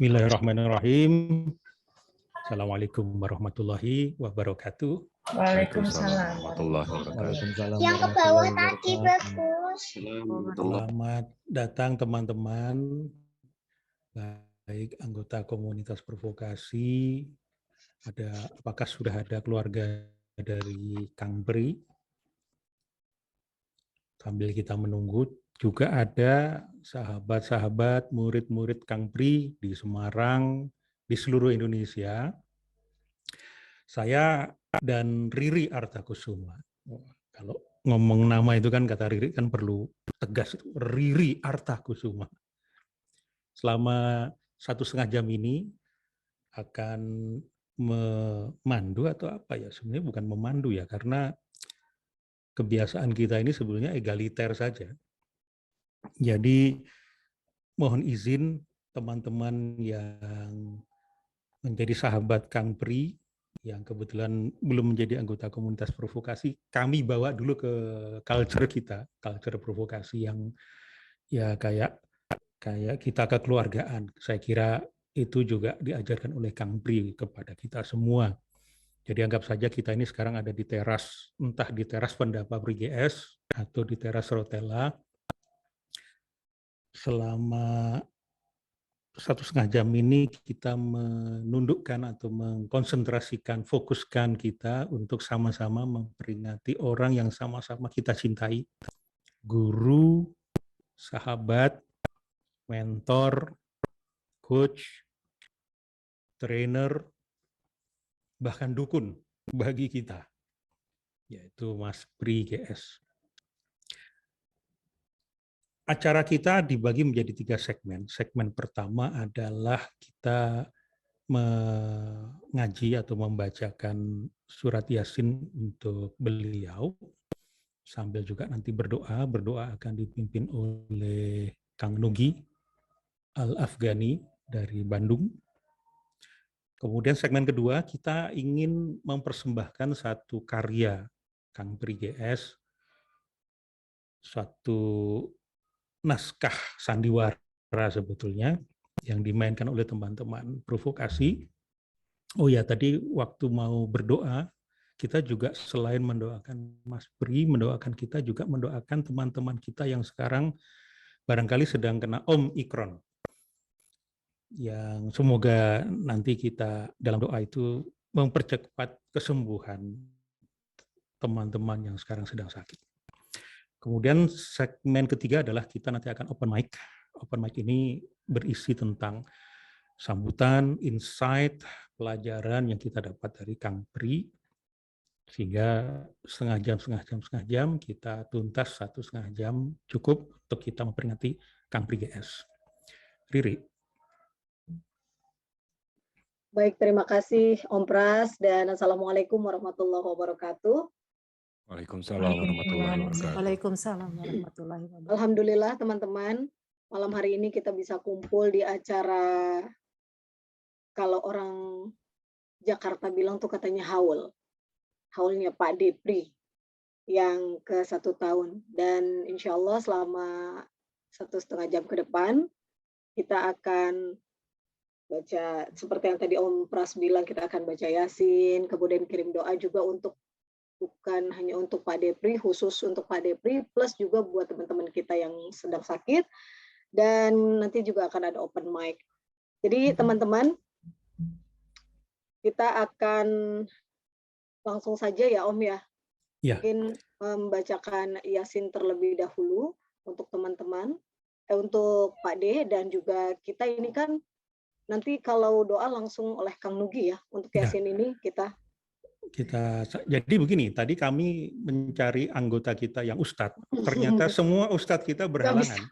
Bismillahirrahmanirrahim. Assalamualaikum warahmatullahi wabarakatuh. Waalaikumsalam warahmatullahi wabarakatuh. Yang ke bawah tadi bagus. Selamat datang teman-teman, baik anggota komunitas provokasi. Apakah sudah ada keluarga dari Kang Pri? Sambil kita menunggu, juga ada sahabat-sahabat, murid-murid Kang Pri di Semarang, di seluruh Indonesia. Saya dan Riri Artakusuma. Kalau ngomong nama itu kan kata Riri kan perlu tegas. Riri Artakusuma. Selama 1,5 jam ini akan memandu atau apa ya? Sebenarnya bukan memandu ya, karena kebiasaan kita ini sebetulnya egaliter saja. Jadi mohon izin teman-teman yang menjadi sahabat Kang Pri, yang kebetulan belum menjadi anggota komunitas provokasi, kami bawa dulu ke culture kita, culture provokasi yang ya kayak kita kekeluargaan. Saya kira itu juga diajarkan oleh Kang Pri kepada kita semua. Jadi anggap saja kita ini sekarang ada di teras, entah di teras Pendapa Pri GS atau di teras Rotella. Selama 1,5 jam ini kita menundukkan atau mengkonsentrasikan, fokuskan kita untuk sama-sama memperingati orang yang sama-sama kita cintai. Guru, sahabat, mentor, coach, trainer, bahkan dukun bagi kita, yaitu Mas Pri GS. Acara kita dibagi menjadi 3 segmen. Segmen pertama adalah kita mengaji atau membacakan surat Yasin untuk beliau, sambil juga nanti berdoa. Berdoa akan dipimpin oleh Kang Nugi Al-Afghani dari Bandung. Kemudian segmen kedua, kita ingin mempersembahkan satu karya Kang Pri GS, suatu naskah sandiwara sebetulnya, yang dimainkan oleh teman-teman provokasi. Oh ya, tadi waktu mau berdoa, kita juga selain mendoakan Mas Pri, mendoakan kita juga mendoakan teman-teman kita yang sekarang barangkali sedang kena Omikron. Yang semoga nanti kita dalam doa itu mempercepat kesembuhan teman-teman yang sekarang sedang sakit. Kemudian segmen ketiga adalah kita nanti akan open mic. Open mic ini berisi tentang sambutan, insight, pelajaran yang kita dapat dari Kang Pri, sehingga setengah jam kita tuntas, 1,5 jam cukup untuk kita memperingati Kang Pri GS. Riri. Baik, terima kasih Om Pras dan Assalamualaikum warahmatullahi wabarakatuh. Waalaikumsalam warahmatullahi wabarakatuh. Waalaikumsalam warahmatullahi wabarakatuh. Alhamdulillah teman-teman, malam hari ini kita bisa kumpul di acara, kalau orang Jakarta bilang tuh katanya haul. Haulnya Pak Depri yang ke 1 tahun. Dan insya Allah selama 1,5 jam ke depan, kita akan baca, seperti yang tadi Om Pras bilang, kita akan baca Yasin, kemudian kirim doa juga untuk, bukan hanya untuk Pak Depri, khusus untuk Pak Depri, plus juga buat teman-teman kita yang sedang sakit, dan nanti juga akan ada open mic. Jadi teman-teman, kita akan langsung saja ya Om ya, mungkin membacakan Yasin terlebih dahulu untuk teman-teman, untuk Pak D, dan juga kita ini kan nanti kalau doa langsung oleh Kang Nugi ya, untuk Yasin ini kita. Jadi begini, tadi kami mencari anggota kita yang ustadz, ternyata semua ustadz kita berhalangan.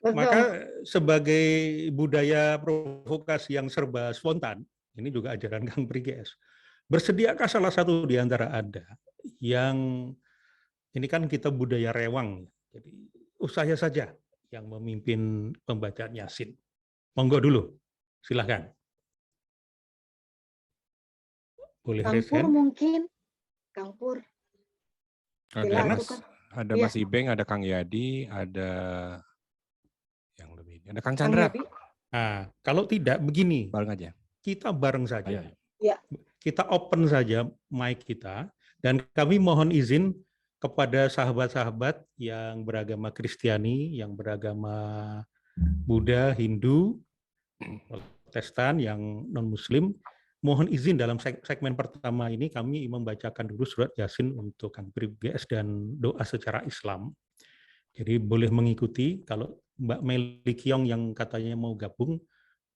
Maka sebagai budaya provokasi yang serba spontan, ini juga ajaran Kang Pri GS, bersediakah salah satu di antara Anda yang, ini kan kita budaya rewang, jadi saya saja yang memimpin pembacaan Yasin. Monggo dulu, silahkan. Boleh Kang Pur mungkin, Kang Pur. Ada Mas Ibeng, ada Kang Yadi, ada yang lebih, ada Kang Chandra. Nah, kalau tidak begini, Bareng aja. kita bareng Ayo, saja. ayo. Ya. Kita open saja mic kita, dan kami mohon izin kepada sahabat-sahabat yang beragama Kristiani, yang beragama Buddha, Hindu, Protestan, yang non-Muslim, mohon izin dalam segmen pertama ini kami membacakan dulu surat Yasin untuk Kang Prib GS dan doa secara Islam. Jadi boleh mengikuti. Kalau Mbak Meli Kiong yang katanya mau gabung,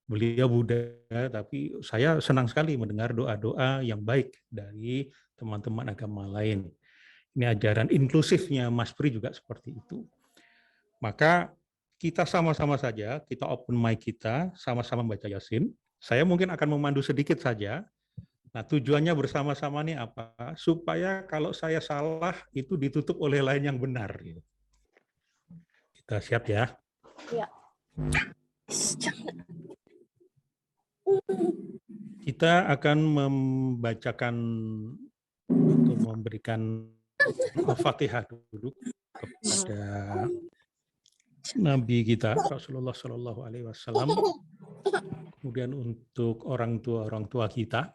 beliau Buddha, tapi saya senang sekali mendengar doa-doa yang baik dari teman-teman agama lain. Ini ajaran inklusifnya Mas Pri juga seperti itu. Maka kita sama-sama saja, kita open mic kita, sama-sama baca Yasin. Saya mungkin akan memandu sedikit saja. Nah, tujuannya bersama-sama nih apa? Supaya kalau saya salah, itu ditutup oleh lain yang benar. Kita siap ya? Ya. Kita akan membacakan atau memberikan Al-Fatihah dulu kepada Nabi kita Rasulullah Shallallahu Alaihi Wasallam. Kemudian untuk orang tua kita,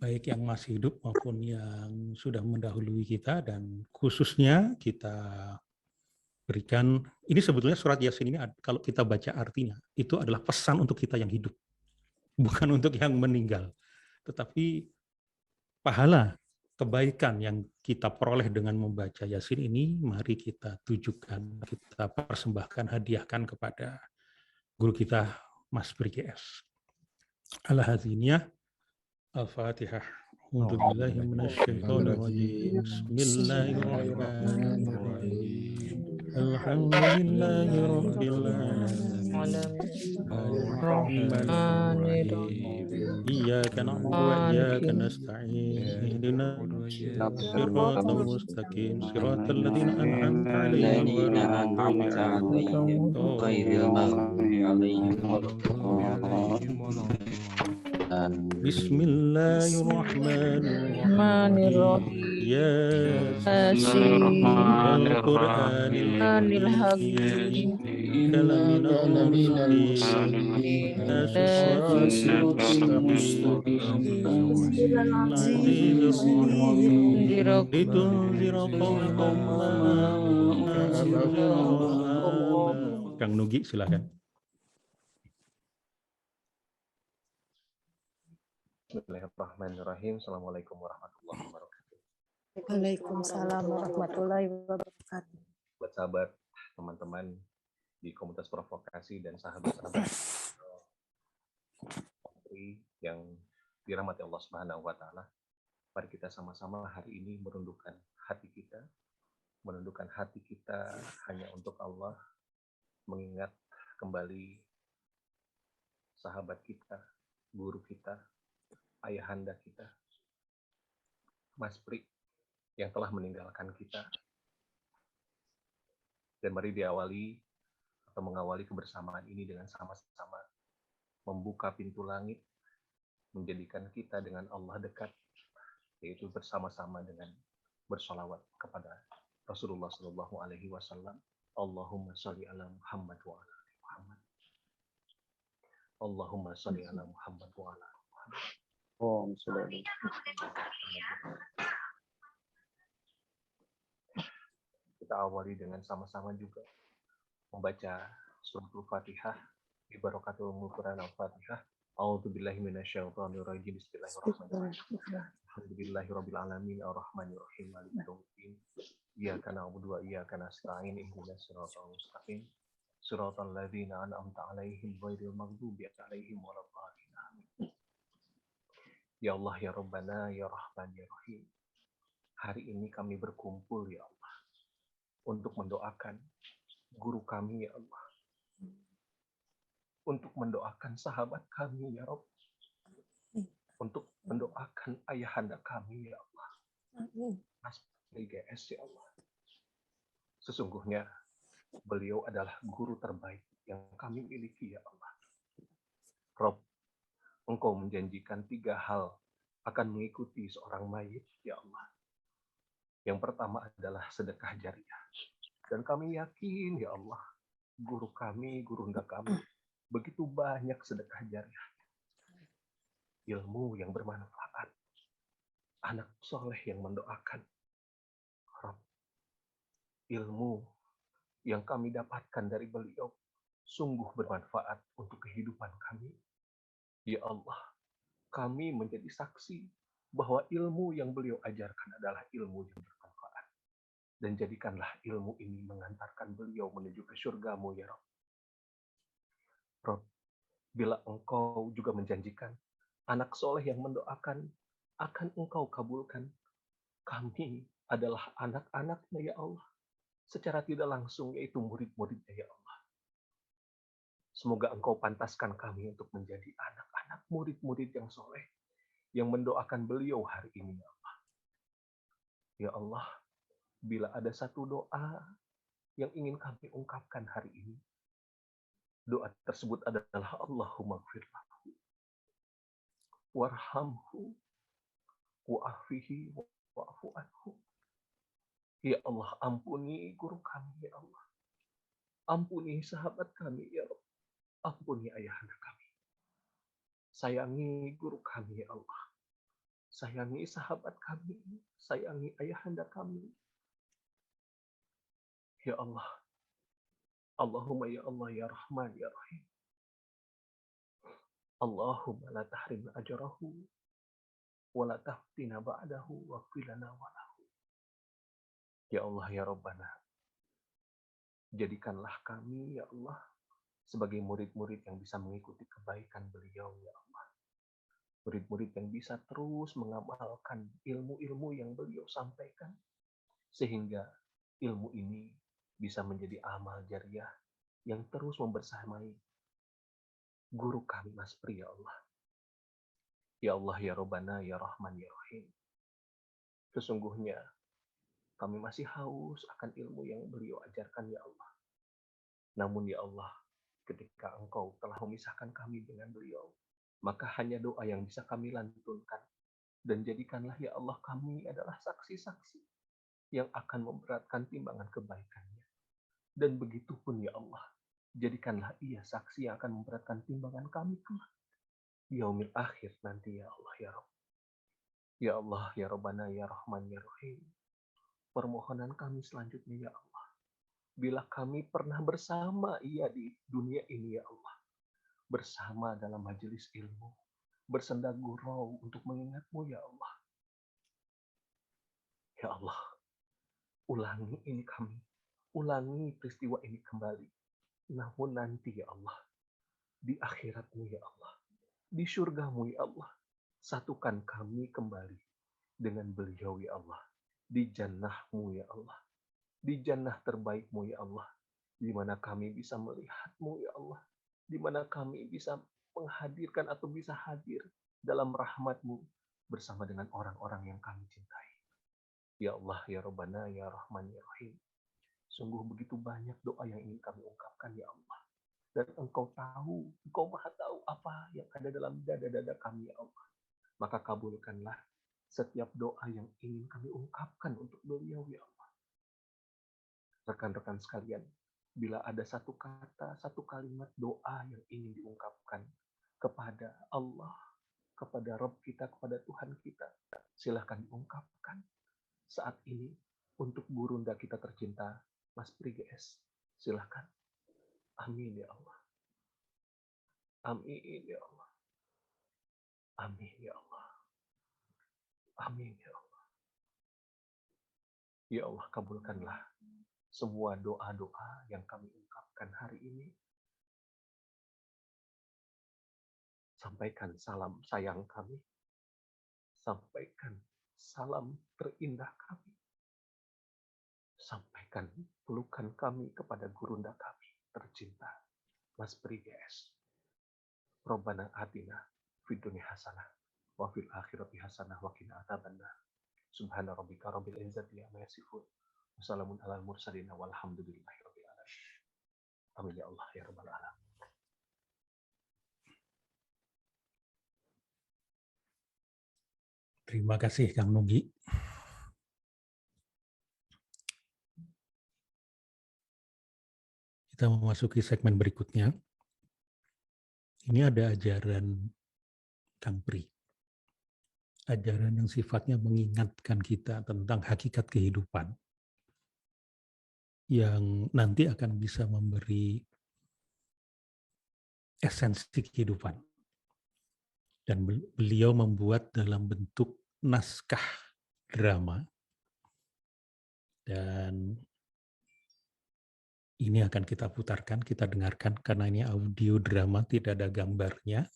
baik yang masih hidup maupun yang sudah mendahului kita, dan khususnya kita berikan, ini sebetulnya surat Yasin ini kalau kita baca artinya, itu adalah pesan untuk kita yang hidup, bukan untuk yang meninggal. Tetapi pahala, kebaikan yang kita peroleh dengan membaca Yasin ini, mari kita tujukan, kita persembahkan, hadiahkan kepada guru kita, Mas Pri GS. Al-Hadziniyah, Al-Fatihah. A'udzubillahi minasyaitonirrajim. Bismillahirrahmanirrahim. Alhamdulillahi rabbil alamin. Ar-Rahmanir-Rahim. Iyyaka na'budu wa iyyaka nasta'in. Ihdinas siratal mustaqim. Siratal ladzina an'amta 'alaihim ghairil maghdubi 'alaihim waladdallin. Bismillahirrahmanirrahim. Yasin wal Qur'anil hakim. Kalaminal mursalin. Siratal mustaqim. Azizir rahim. Litunzira qauman ma unzira aba'ahum. Kang Nugi silakan. Bismillahirrahmanirrahim. Assalamualaikum warahmatullahi wabarakatuh. Waalaikumsalam warahmatullahi wabarakatuh. Buat sahabat, teman-teman di komunitas provokasi dan sahabat-sahabat yang dirahmati Allah Subhanahu wa taala, mari kita sama-sama hari ini menundukkan hati kita hanya untuk Allah, mengingat kembali sahabat kita, guru kita, ayahanda kita, Mas Pri, yang telah meninggalkan kita. Dan mari diawali atau mengawali kebersamaan ini dengan sama-sama membuka pintu langit, menjadikan kita dengan Allah dekat, yaitu bersama-sama dengan bersolawat kepada Rasulullah Shallallahu Alaihi Wasallam. Allahumma sholli ala Muhammad wa ala ali Muhammad. Allahumma sholli ala Muhammad wa ala ali Muhammad. Kita awali dengan sama-sama juga membaca surat Al-Fatihah bi barakatul Quran Al-Fatihah. A'udzubillahi minasyaitonirrajim. Bismillahirrahmanirrahim. Alhamdulillahirabbil alamin arrahmanirrahim maliki yaumiddin. Iyyaka na'budu wa iyyaka nasta'in ihdinas siratal mustaqim. Siratal ladzina an'amta 'alaihim ghairil maghdubi 'alaihim waladdallin. Ya Allah, ya Rabbana, ya Rahman, ya Rahim. Hari ini kami berkumpul, ya Allah, untuk mendoakan guru kami, ya Allah. Untuk mendoakan sahabat kami, ya Rabb. Untuk mendoakan ayahanda kami, ya Allah. Mas Pri GS, ya Allah. Sesungguhnya beliau adalah guru terbaik yang kami miliki, ya Allah. Rabb, Engkau menjanjikan 3 hal akan mengikuti seorang mayit, ya Allah. Yang pertama adalah sedekah jariah. Dan kami yakin, ya Allah, guru kami, guru unda kami, begitu banyak sedekah jariah, ilmu yang bermanfaat, anak soleh yang mendoakan. Rabb, ilmu yang kami dapatkan dari beliau sungguh bermanfaat untuk kehidupan kami. Ya Allah, kami menjadi saksi bahwa ilmu yang beliau ajarkan adalah ilmu yang bermanfaat. Dan jadikanlah ilmu ini mengantarkan beliau menuju ke surga-Mu, ya Rabb. Rabb, bila Engkau juga menjanjikan anak soleh yang mendoakan akan Engkau kabulkan. Kami adalah anak-anak-Nya, ya Allah. Secara tidak langsung, yaitu murid-murid-Nya, ya Allah. Semoga Engkau pantaskan kami untuk menjadi anak-anak murid-murid yang soleh, yang mendoakan beliau hari ini, ya Allah. Ya Allah, bila ada satu doa yang ingin kami ungkapkan hari ini, doa tersebut adalah Allahumma gfir lahu, warhamhu, wa'afihi, wa'afu anhu. Ya Allah, ampuni guru kami, ya Allah. Ampuni sahabat kami, ya Allah. Ampuni ayahanda kami. Sayangi guru kami, ya Allah. Sayangi sahabat kami. Sayangi ayahanda kami. Ya Allah. Allahumma ya Allah, ya Rahman, ya Rahim. Allahumma la tahrim ajrahu wa la taftina ba'dahu wa qilana walahu. Ya Allah, ya Rabbana. Jadikanlah kami, ya Allah, sebagai murid-murid yang bisa mengikuti kebaikan beliau, ya Allah. Murid-murid yang bisa terus mengamalkan ilmu-ilmu yang beliau sampaikan, sehingga ilmu ini bisa menjadi amal jariah yang terus membersamai guru kami Mas Pri, ya Allah. Ya Allah, ya Rabbana, ya Rahman, ya Rahim. Sesungguhnya kami masih haus akan ilmu yang beliau ajarkan, ya Allah. Namun ya Allah, ketika Engkau telah memisahkan kami dengan beliau, maka hanya doa yang bisa kami lantunkan. Dan jadikanlah ya Allah kami adalah saksi-saksi yang akan memberatkan timbangan kebaikannya. Dan begitu pun ya Allah, jadikanlah ia saksi yang akan memberatkan timbangan kami kelak di yaumil akhir nanti, ya Allah, ya Rabb. Ya Allah, ya Rabbana, ya Rahman, ya Rahim. Permohonan kami selanjutnya, ya Allah. Bila kami pernah bersama ia di dunia ini, ya Allah. Bersama dalam majelis ilmu. Bersenda gurau untuk mengingat-Mu, ya Allah. Ya Allah, ulangi ini kami. Ulangi peristiwa ini kembali. Namun nanti, ya Allah, di akhirat-Mu, ya Allah. Di surga-Mu, ya Allah. Satukan kami kembali dengan beliau, ya Allah. Di jannah-Mu, ya Allah. Di jannah terbaik-Mu, ya Allah. Di mana kami bisa melihat-Mu, ya Allah. Di mana kami bisa menghadirkan atau bisa hadir dalam rahmat-Mu bersama dengan orang-orang yang kami cintai. Ya Allah, ya Rabbana, ya Rahman, ya Rahim. Sungguh begitu banyak doa yang ingin kami ungkapkan, ya Allah. Dan Engkau tahu, Engkau Maha tahu apa yang ada dalam dada-dada kami, ya Allah. Maka kabulkanlah setiap doa yang ingin kami ungkapkan untuk beliau, ya Allah. Rekan-rekan sekalian, bila ada satu kata, satu kalimat doa yang ingin diungkapkan kepada Allah, kepada Rabb kita, kepada Tuhan kita, silahkan diungkapkan saat ini untuk gurunda kita tercinta, Mas Pri GS. Silahkan. Amin ya Allah. Amin ya Allah. Amin ya Allah. Amin ya Allah. Ya Allah, kabulkanlah semua doa-doa yang kami ungkapkan hari ini. Sampaikan salam sayang kami. Sampaikan salam terindah kami. Sampaikan pelukan kami kepada gurunda kami tercinta, Mas Pri GS. Rabbana atina fid dunya hasanah wa fil akhirati hasanah wa qina adzabannar. Subhana rabbika rabbil izzati amma yasifun. Wassalamun alal mursalin walhamdulillahi rabbil alamin. Amin ya Allah ya rabbal alamin. Terima kasih Kang Nugi. Kita memasuki segmen berikutnya. ini ada ajaran Kang Pri. Ajaran yang sifatnya mengingatkan kita tentang hakikat kehidupan yang nanti akan bisa memberi esensi kehidupan. Dan beliau membuat dalam bentuk naskah drama. Dan ini akan kita putarkan, kita dengarkan karena ini audio drama, tidak ada gambarnya.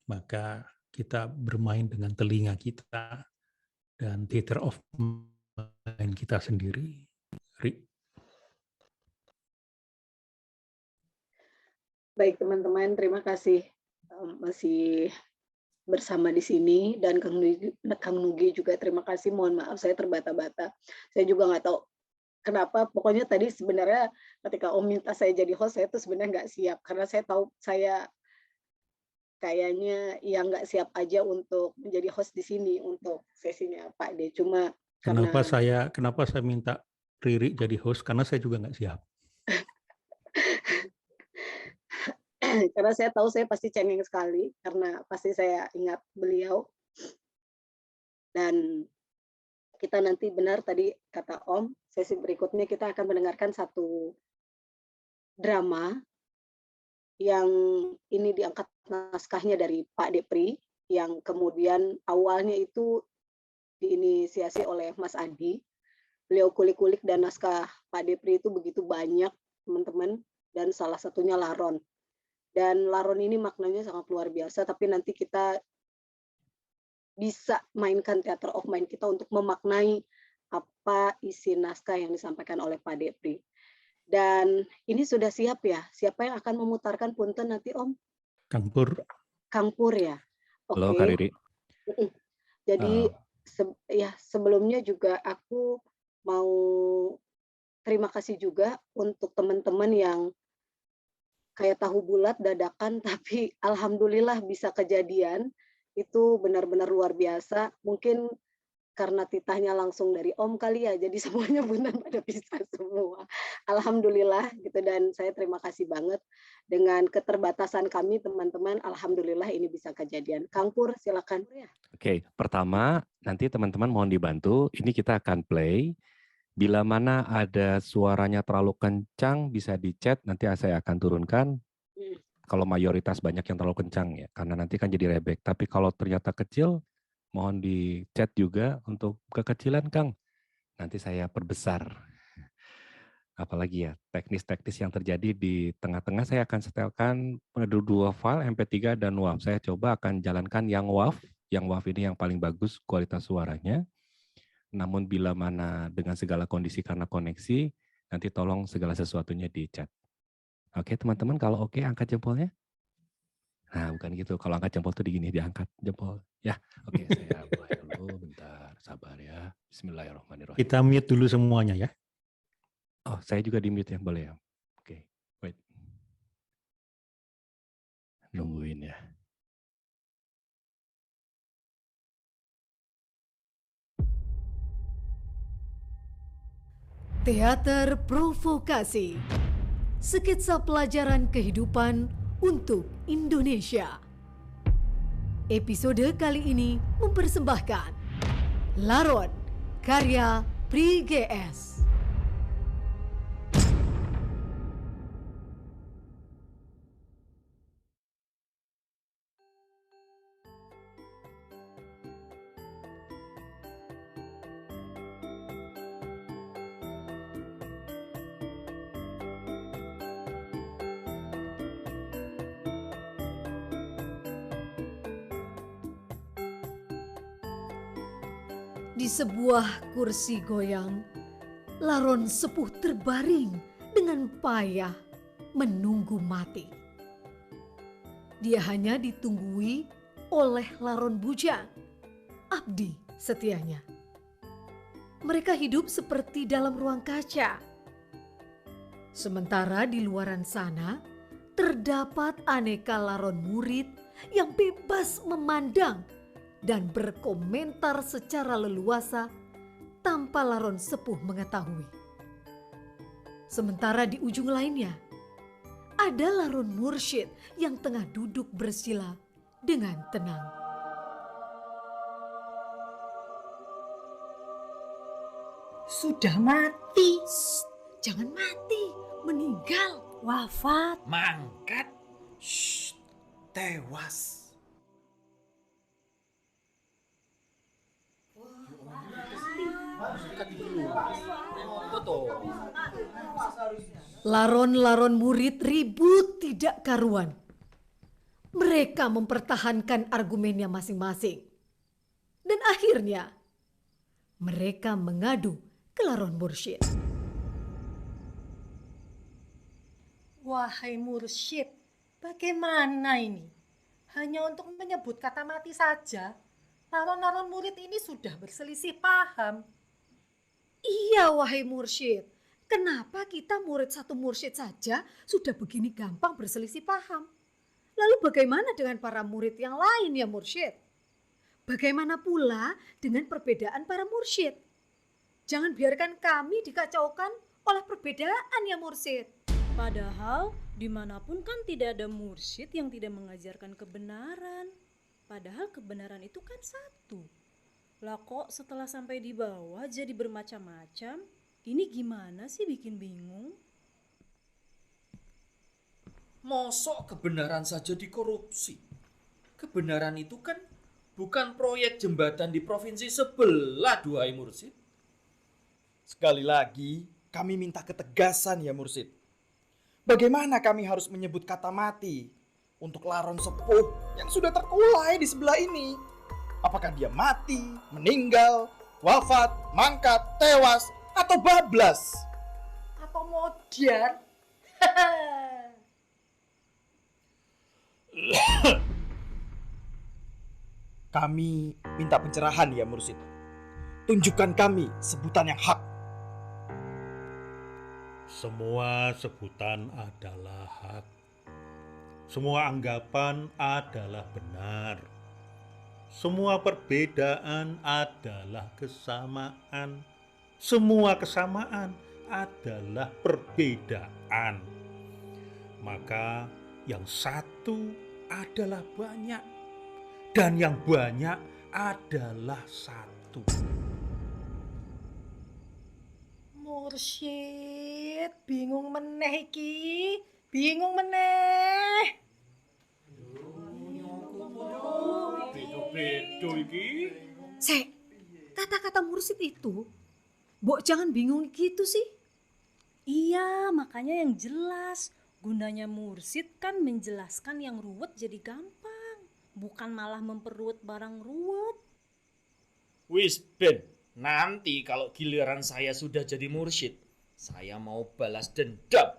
Maka kita bermain dengan telinga kita dan theater of mind kita sendiri. Baik teman-teman, terima kasih masih bersama di sini, dan Kang Nugi juga terima kasih. Mohon maaf saya terbata-bata. Saya juga nggak tahu kenapa. Pokoknya tadi sebenarnya ketika Om minta saya jadi host, saya tuh sebenarnya nggak siap karena saya tahu saya kayaknya yang nggak siap aja untuk menjadi host di sini untuk sesinya Pak D. Cuma kenapa saya minta Riri jadi host, karena saya juga nggak siap. Karena saya tahu saya pasti cengeng sekali karena pasti saya ingat beliau. Dan kita nanti benar tadi kata Om, sesi berikutnya kita akan mendengarkan satu drama yang ini diangkat naskahnya dari Pak Depri, yang kemudian awalnya itu diinisiasi oleh Mas Adi. Beliau kulik-kulik dan naskah Pak Depri itu begitu banyak teman-teman, dan salah satunya Laron. Dan Laron ini maknanya sangat luar biasa, tapi nanti kita bisa mainkan theater of mind kita untuk memaknai apa isi naskah yang disampaikan oleh Pak Depri. Dan ini sudah siap ya? Siapa yang akan memutarkan punten nanti Om? Kang Pur. Kang Pur ya? Oke. Halo Kak Riri. Jadi sebelumnya juga aku mau terima kasih juga untuk teman-teman yang kayak tahu bulat dadakan, tapi alhamdulillah bisa kejadian. Itu benar-benar luar biasa. Mungkin karena titahnya langsung dari Om kali ya, jadi semuanya benar pada bisa semua. Alhamdulillah gitu, dan saya terima kasih banget dengan keterbatasan kami teman-teman. Alhamdulillah ini bisa kejadian. Kang Pur silakan. Oke, pertama nanti teman-teman mohon dibantu. Ini kita akan play. Bila mana ada suaranya terlalu kencang bisa di chat, nanti saya akan turunkan. Kalau mayoritas banyak yang terlalu kencang ya, karena nanti kan jadi rebek. Tapi kalau ternyata kecil, mohon di chat juga untuk kekecilan Kang. Nanti saya perbesar. Apalagi ya, teknis-teknis yang terjadi di tengah-tengah saya akan setelkan dua file MP3 dan WAV. Saya coba akan jalankan yang WAV. Yang WAV ini yang paling bagus kualitas suaranya. Namun bila mana dengan segala kondisi karena koneksi, nanti tolong segala sesuatunya di chat. Oke teman-teman, kalau oke angkat jempolnya. Nah bukan gitu, kalau angkat jempol tuh digini, diangkat jempol. Ya oke, saya mulai dulu, bentar, sabar ya. Bismillahirrahmanirrahim. Kita mute dulu semuanya ya. Oh saya juga di mute ya, boleh ya. Oke, wait. Nungguin ya. Teater Provokasi, sketsa pelajaran kehidupan untuk Indonesia. Episode kali ini mempersembahkan Laron, karya Pri GS. Di sebuah kursi goyang, Laron sepuh terbaring dengan payah menunggu mati. Dia hanya ditunggui oleh Laron bujang, abdi setianya. Mereka hidup seperti dalam ruang kaca. Sementara di luaran sana, terdapat aneka Laron murid yang bebas memandang dan berkomentar secara leluasa tanpa Laron sepuh mengetahui. Sementara di ujung lainnya, ada Larun Mursyid yang tengah duduk bersila dengan tenang. Sudah mati. Jangan mati, meninggal. Wafat. Mangkat. Tewas. Laron-laron murid ribut tidak karuan. Mereka mempertahankan argumennya masing-masing. Dan akhirnya mereka mengadu ke Larun Mursyid. Wahai Mursyid, bagaimana ini? Hanya untuk menyebut kata mati saja, laron-laron murid ini sudah berselisih paham. Iya wahai Mursyid, kenapa kita murid satu Mursyid saja sudah begini gampang berselisih paham? Lalu bagaimana dengan para murid yang lain ya Mursyid? Bagaimana pula dengan perbedaan para Mursyid? Jangan biarkan kami dikacaukan oleh perbedaan ya Mursyid. Padahal dimanapun kan tidak ada mursyid yang tidak mengajarkan kebenaran. Padahal kebenaran itu kan satu. Lah kok setelah sampai di bawah jadi bermacam-macam? Ini gimana sih, bikin bingung? Mosok kebenaran saja dikorupsi. Kebenaran itu kan bukan proyek jembatan di provinsi sebelah, duhai Mursyid. Sekali lagi, kami minta ketegasan ya Mursyid. Bagaimana kami harus menyebut kata mati untuk laron sepuh yang sudah terkulai di sebelah ini? Apakah dia mati, meninggal, wafat, mangkat, tewas, atau bablas? Atau modar? Kami minta pencerahan ya Mursyid. Tunjukkan kami sebutan yang hak. Semua sebutan adalah hak. Semua anggapan adalah benar. Semua perbedaan adalah kesamaan. Semua kesamaan adalah perbedaan. Maka yang satu adalah banyak, dan yang banyak adalah satu. Mursyid, bingung meneh iki, bingung meneh. Bedo iki. Sek, kata-kata Mursyid itu, Mbok jangan bingung gitu sih. Iya, makanya yang jelas. Gunanya mursyid kan menjelaskan yang ruwet jadi gampang. Bukan malah memperruwet barang ruwet. Wis Ben, nanti kalau giliran saya sudah jadi mursyid, saya mau balas dendam.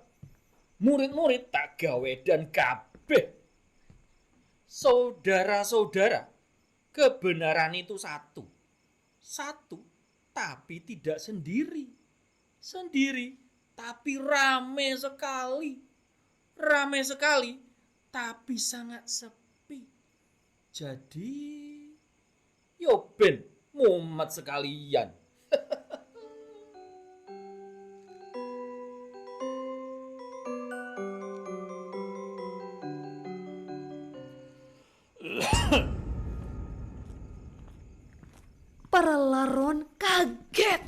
Murid-murid tak gawe dan kabeh. Saudara-saudara, kebenaran itu satu. Satu, tapi tidak sendiri. Sendiri, tapi rame sekali. Rame sekali, tapi sangat sepi. Jadi, yo Ben, mumet sekalian. Para laron kaget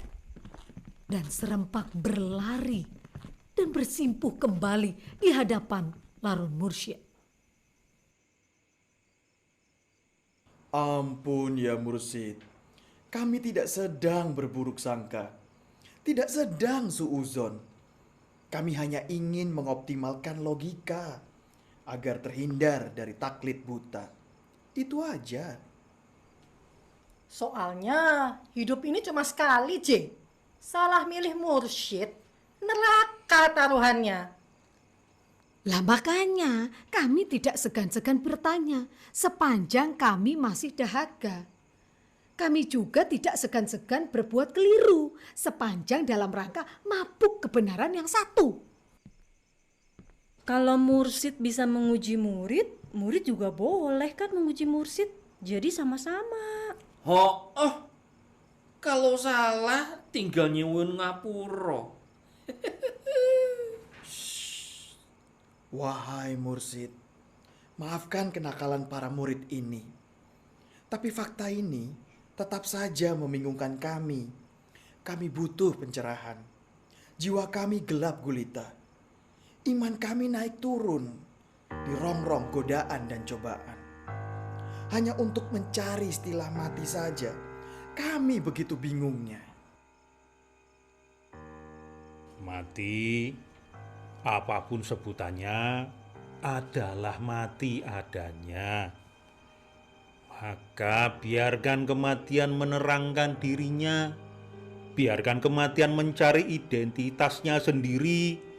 dan serempak berlari dan bersimpuh kembali di hadapan Larun Mursyid. Ampun ya Mursyid, kami tidak sedang berburuk sangka, tidak sedang suuzon. Kami hanya ingin mengoptimalkan logika agar terhindar dari taklid buta. Itu aja. Soalnya hidup ini cuma sekali, J. Salah milih mursyid, neraka taruhannya. Lah makanya kami tidak segan-segan bertanya sepanjang kami masih dahaga. Kami juga tidak segan-segan berbuat keliru sepanjang dalam rangka mabuk kebenaran yang satu. Kalau mursyid bisa menguji murid, murid juga boleh kan menguji mursyid. Jadi sama-sama. Kalau salah tinggal nyuwun ngapura. Wahai Mursid, maafkan kenakalan para murid ini. Tapi fakta ini tetap saja membingungkan kami. Kami butuh pencerahan. Jiwa kami gelap gulita. Iman kami naik turun di rongrong godaan dan cobaan. Hanya untuk mencari istilah mati saja, kami begitu bingungnya. Mati, apapun sebutannya, adalah mati adanya. Maka biarkan kematian menerangkan dirinya. Biarkan kematian mencari identitasnya sendiri.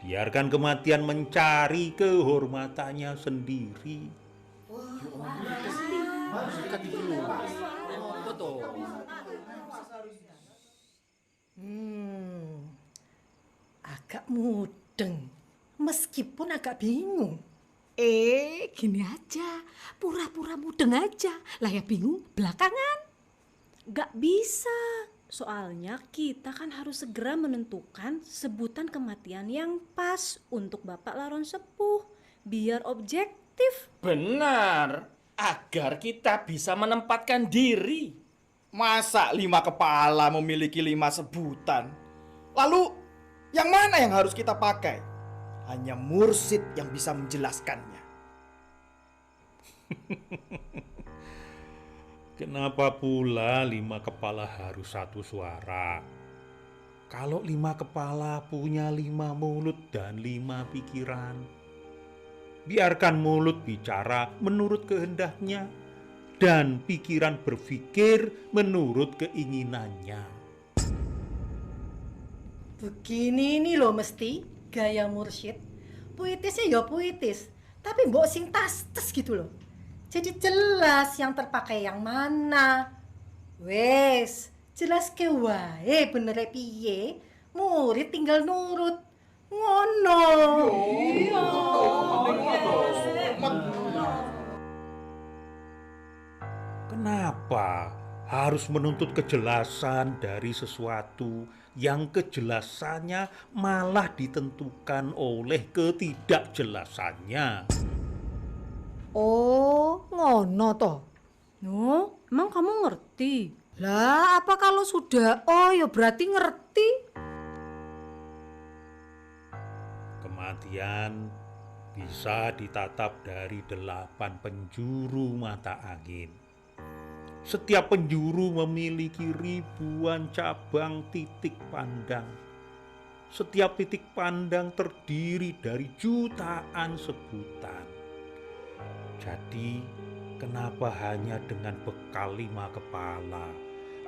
Biarkan kematian mencari kehormatannya sendiri. Agak mudeng, meskipun agak bingung. Gini aja, pura-pura mudeng aja. Lah ya bingung belakangan. Gak bisa, soalnya kita kan harus segera menentukan sebutan kematian yang pas untuk Bapak Laron Sepuh, biar objektif. Benar, agar kita bisa menempatkan diri. Masa 5 kepala memiliki 5 sebutan? Lalu, yang mana yang harus kita pakai? Hanya Mursid yang bisa menjelaskannya. Kenapa pula 5 kepala harus satu suara? Kalau 5 kepala punya 5 mulut dan 5 pikiran. Biarkan mulut bicara menurut kehendaknya dan pikiran berpikir menurut keinginannya. Begini ini loh mesti gaya mursyid. Puitisnya ya puitis, tapi mbok sing tas-tes gitu loh. Jadi jelas yang terpakai yang mana. Wes, jelas ke wae bener piye. Murid tinggal nurut. Ngono. Kenapa harus menuntut kejelasan dari sesuatu yang kejelasannya malah ditentukan oleh ketidakjelasannya? Oh, ngono toh. No, emang kamu ngerti? Lah, apa kalau sudah ya berarti ngerti. Kematian bisa ditatap dari 8 penjuru mata angin. Setiap penjuru memiliki ribuan cabang titik pandang. Setiap titik pandang terdiri dari jutaan sebutan. Jadi, kenapa hanya dengan bekal 5 kepala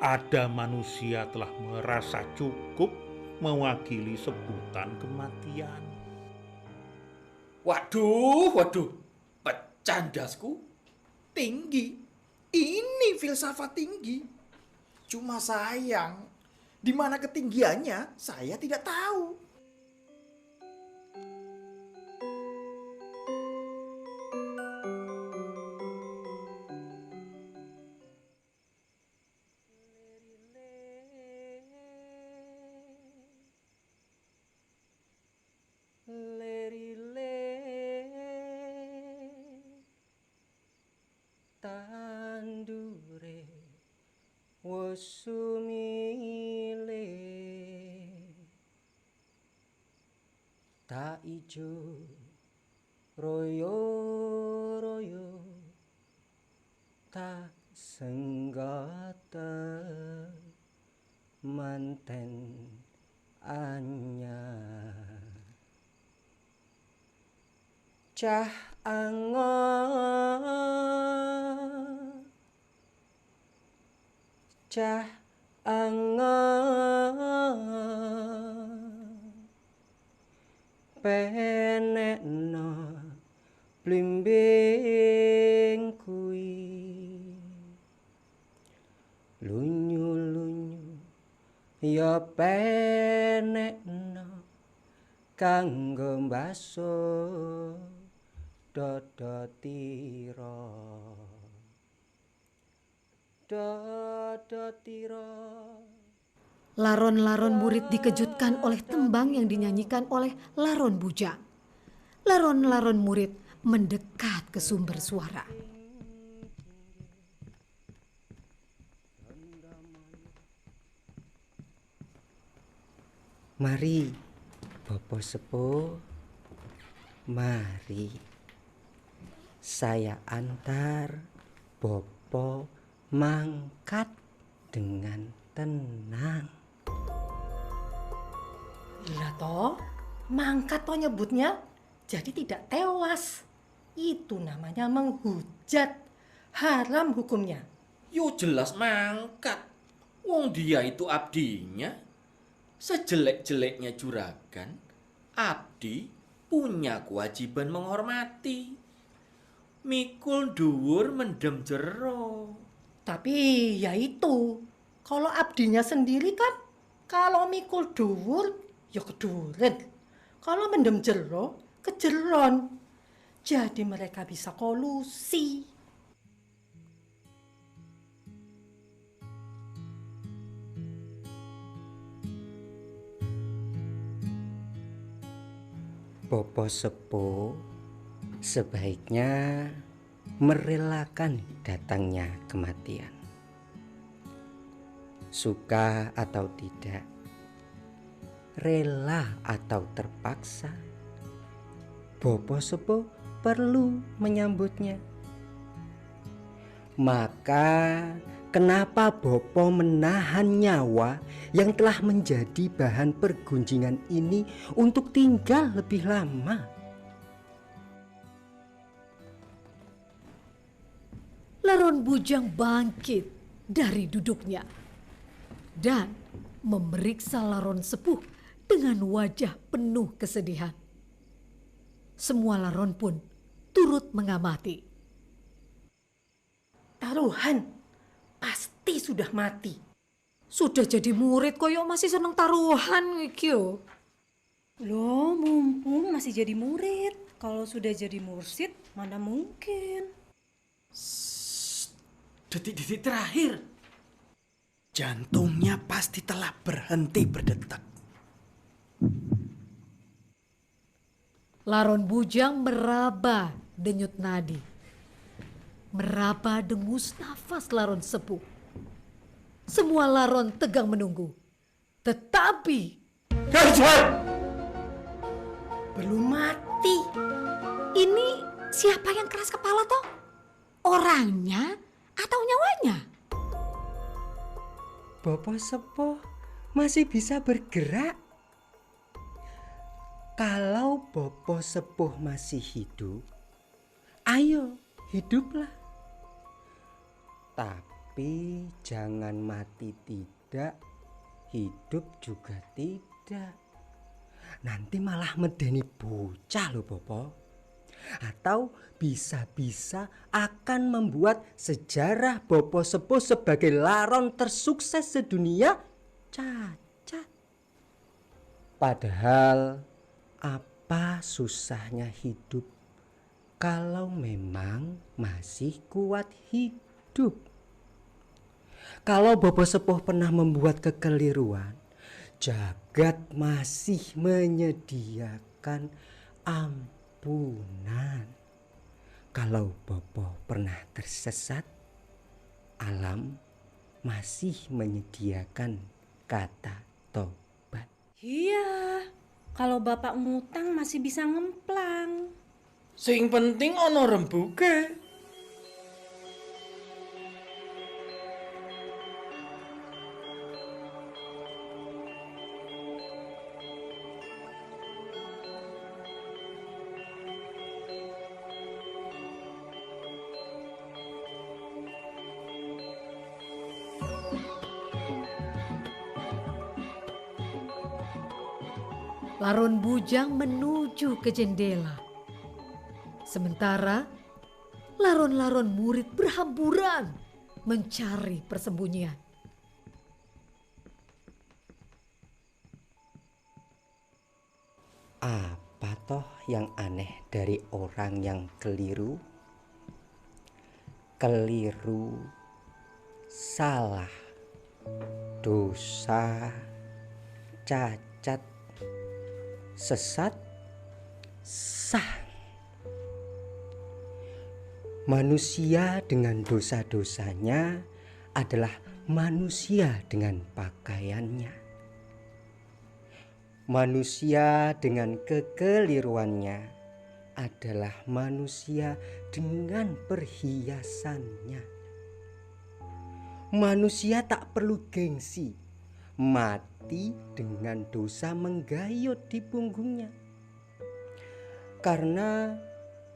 ada manusia telah merasa cukup mewakili sebutan kematian? Waduh, pecah dasku. Tinggi. Ini filsafat tinggi. Cuma sayang, di mana ketinggiannya saya tidak tahu. Tandure wosumile tak ijo royo-royo tak senggata manten anyar cah angon cah angon penekno blimbing kui lunyu-lunyu ya penekno kanggo mbaso dodotira Laron-laron murid dikejutkan oleh tembang yang dinyanyikan oleh Laron Bujang. Laron-laron murid mendekat ke sumber suara. Mari, Bapak Sepuh, mari. Saya antar Bapak mangkat dengan tenang. Lah toh, mangkat toh nyebutnya, jadi tidak tewas. Itu namanya menghujat. Haram hukumnya. Yo jelas mangkat. Wong dia itu abdinya. Sejelek-jeleknya juragan, abdi punya kewajiban menghormati. Mikul dhuwur mendem jero. Tapi ya itu, kalau abdinya sendiri kan, kalau mikul dhuwur, ya keduren. Kalau mendem jero, kejeron. Jadi mereka bisa kolusi. Bapak Sepuh sebaiknya merelakan datangnya kematian. Suka atau tidak, rela atau terpaksa, Bapak Sepuh perlu menyambutnya. Maka kenapa Bopo menahan nyawa yang telah menjadi bahan pergunjingan ini untuk tinggal lebih lama? Laron Bujang bangkit dari duduknya dan memeriksa Laron Sepuh dengan wajah penuh kesedihan. Semua Laron pun turut mengamati. Taruhan, pasti sudah mati. Sudah jadi murid koyo masih seneng taruhan iki yo. Loh, mumpung masih jadi murid. Kalau sudah jadi mursyid, mana mungkin. Detik-detik terakhir. Jantungnya pasti telah berhenti berdetak. Laron Bujang meraba denyut nadi. Meraba dengus nafas Laron Sepuh. Semua Laron tegang menunggu. Tetapi Belum mati. ini siapa yang keras kepala toh? Orangnya atau nyawanya? Bapak Sepuh masih bisa bergerak. Kalau Bapak Sepuh masih hidup, ayo hiduplah. Tapi jangan mati tidak, hidup juga tidak. Nanti malah medeni bocah loh Bapak. Atau bisa-bisa akan membuat sejarah Bapak Sepuh sebagai laron tersukses sedunia cacat. Padahal apa susahnya hidup kalau memang masih kuat hidup? Kalau Bapak Sepuh pernah membuat kekeliruan, jagat masih menyediakan ampunan. Kalau Bapak pernah tersesat, alam masih menyediakan kata tobat. Iya, kalau bapak ngutang masih bisa ngemplang. Sing penting ono rembuke. Laron Bujang menuju ke jendela. Sementara laron-laron murid berhamburan mencari persembunyian. Apa toh yang aneh dari orang yang keliru? Keliru, salah, dosa, cacat, sesat, sah. Manusia dengan dosa-dosanya adalah manusia dengan pakaiannya. Manusia dengan kekeliruannya adalah manusia dengan perhiasannya. Manusia tak perlu gengsi, mati dengan dosa menggayut di punggungnya. Karena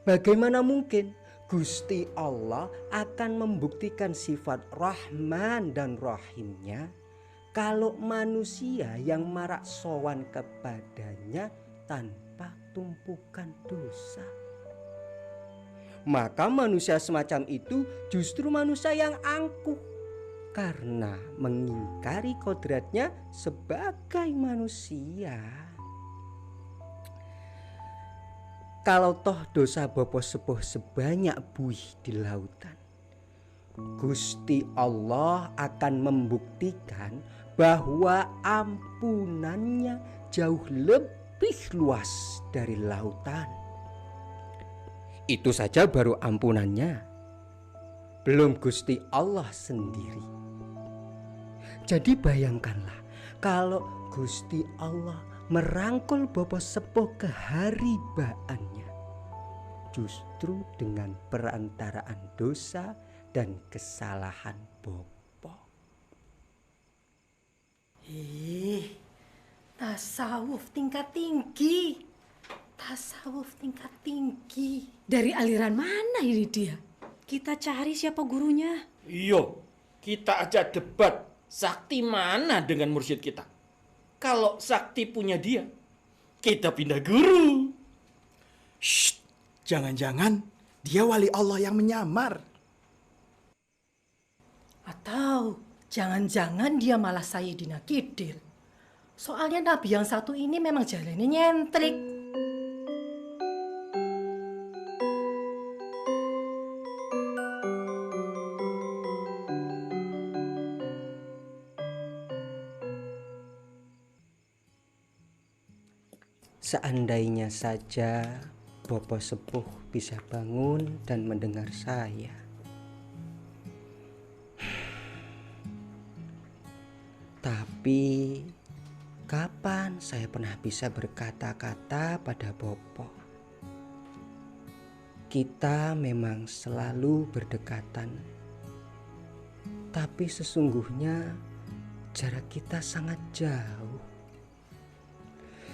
bagaimana mungkin Gusti Allah akan membuktikan sifat Rahman dan Rahimnya kalau manusia yang marak sowan kepadanya tanpa tumpukan dosa. Maka manusia semacam itu justru manusia yang angkuh karena mengingkari kodratnya sebagai manusia. Kalau toh dosa bopo sepuh sebanyak buih di lautan, Gusti Allah akan membuktikan bahwa ampunannya jauh lebih luas dari lautan. Itu saja baru ampunannya, belum Gusti Allah sendiri. Jadi bayangkanlah kalau Gusti Allah merangkul bopo sepuh keharibaannya justru dengan perantaraan dosa dan kesalahan bopo. Tasawuf tingkat tinggi. Tasawuf tingkat tinggi. Dari aliran mana ini dia? Kita cari siapa gurunya. Iyo, kita aja debat sakti mana dengan mursyid kita. Kalau sakti punya dia, kita pindah guru. Shh, jangan-jangan dia wali Allah yang menyamar. Atau jangan-jangan dia malah Sayyidina Kidil. Soalnya nabi yang satu ini memang jalannya nyentrik. Seandainya saja bopo sepuh bisa bangun dan mendengar saya. Tapi kapan saya pernah bisa berkata-kata pada bopo? Kita memang selalu berdekatan, tapi sesungguhnya jarak kita sangat jauh.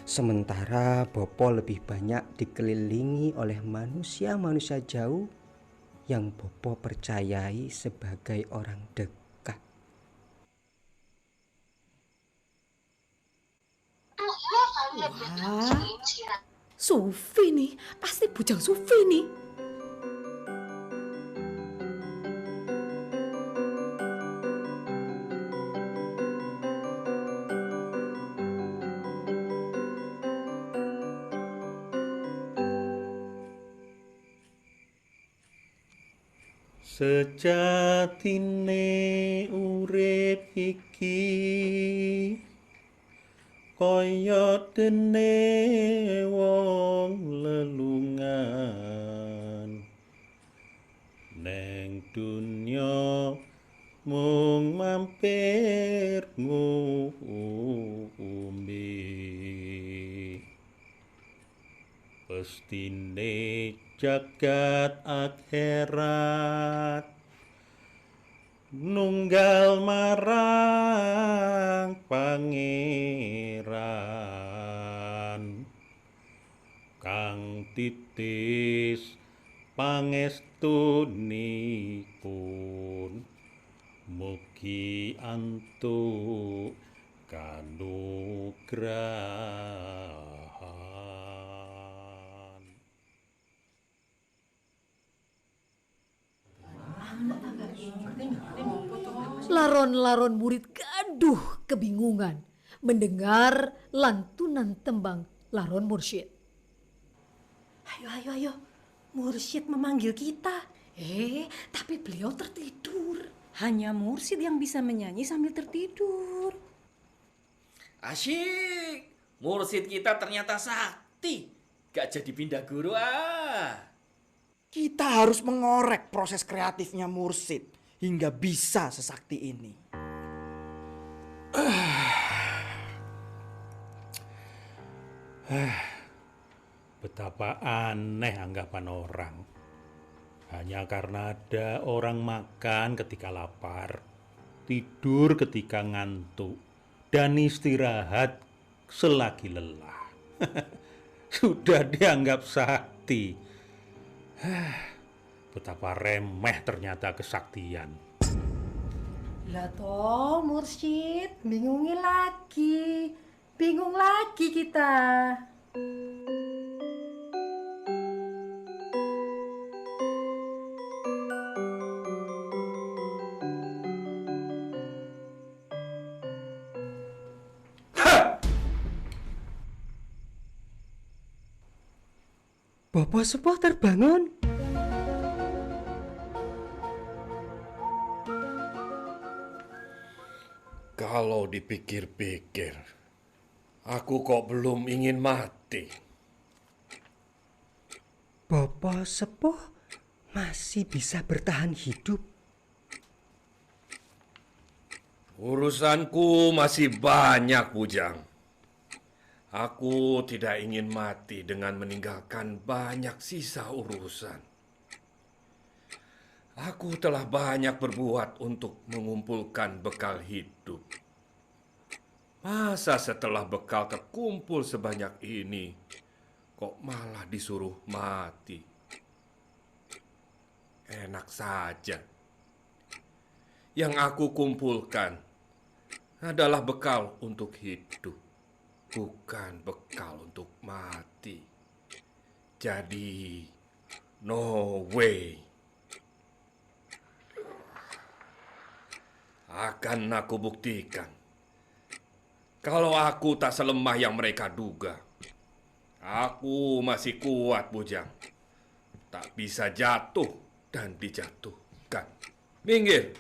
Sementara bopo lebih banyak dikelilingi oleh manusia-manusia jauh yang bopo percayai sebagai orang dekat. Wah, Sufi nih, pasti bujang Sufi nih. Sejatine urip iki kaya dene wong lelungan neng dunya mung mampir ngombe pestine jagat akhirat nunggal marang pangeran kang titis pangestunipun mugi antuk kanugrahan. Laron-laron murid gaduh kebingungan mendengar lantunan tembang laron mursyid. Ayo. Mursyid memanggil kita. Tapi beliau tertidur. Hanya mursyid yang bisa menyanyi sambil tertidur. Asyik, mursyid kita ternyata sakti. Gak jadi pindah guru Kita harus mengorek proses kreatifnya Mursid hingga bisa sesakti ini. Betapa aneh anggapan orang. Hanya karena ada orang makan ketika lapar, tidur ketika ngantuk, dan istirahat selagi lelah. Sudah dianggap sakti. Betapa remeh ternyata kesaktian. Lah toh Mursyid, bingung lagi kita. Bapak Sepuh terbangun. Kalau dipikir-pikir, aku kok belum ingin mati. Bapak Sepuh masih bisa bertahan hidup. Urusanku masih banyak, Bujang. Aku tidak ingin mati dengan meninggalkan banyak sisa urusan. Aku telah banyak berbuat untuk mengumpulkan bekal hidup. Masa setelah bekal terkumpul sebanyak ini, kok malah disuruh mati? Enak saja. Yang aku kumpulkan adalah bekal untuk hidup, bukan bekal untuk mati. Jadi, no way. Akan aku buktikan kalau aku tak selemah yang mereka duga. Aku masih kuat, Bujang. Tak bisa jatuh dan dijatuhkan. Minggir.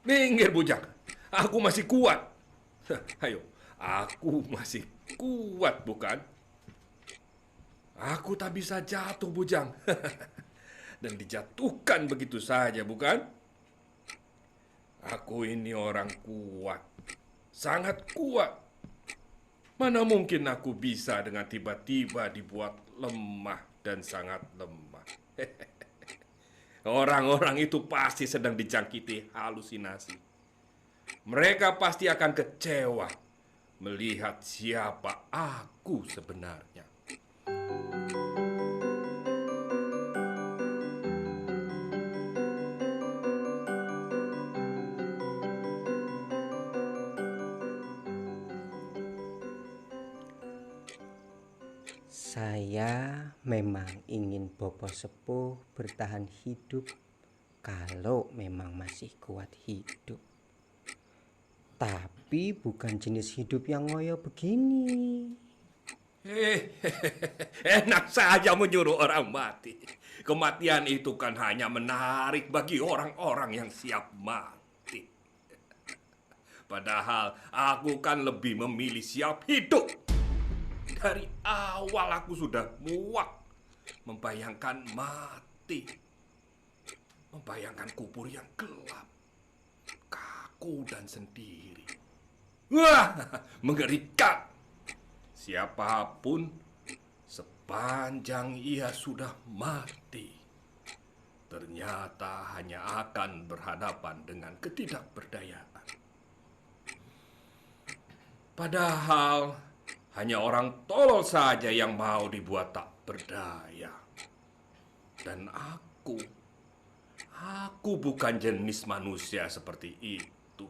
Minggir, Bujang. Aku masih kuat. Ayo, aku masih kuat, bukan? Aku tak bisa jatuh, Bujang. Dan dijatuhkan begitu saja, bukan? Aku ini orang kuat, sangat kuat. Mana mungkin aku bisa dengan tiba-tiba dibuat lemah dan sangat lemah. Orang-orang itu pasti sedang dijangkiti halusinasi. Mereka pasti akan kecewa melihat siapa aku sebenarnya. Saya memang ingin Bapak Sepuh bertahan hidup kalau memang masih kuat hidup. Tapi bukan jenis hidup yang ngoyo begini. Enak saja menyuruh orang mati. Kematian itu kan hanya menarik bagi orang-orang yang siap mati. Padahal aku kan lebih memilih siap hidup. Dari awal aku sudah muak membayangkan mati. Membayangkan kubur yang gelap, kaku dan sendiri. Wah, mengerikan. Siapapun sepanjang ia sudah mati, ternyata hanya akan berhadapan dengan ketidakberdayaan. Padahal hanya orang tolol saja yang mau dibuat tak berdaya. Dan aku bukan jenis manusia seperti itu.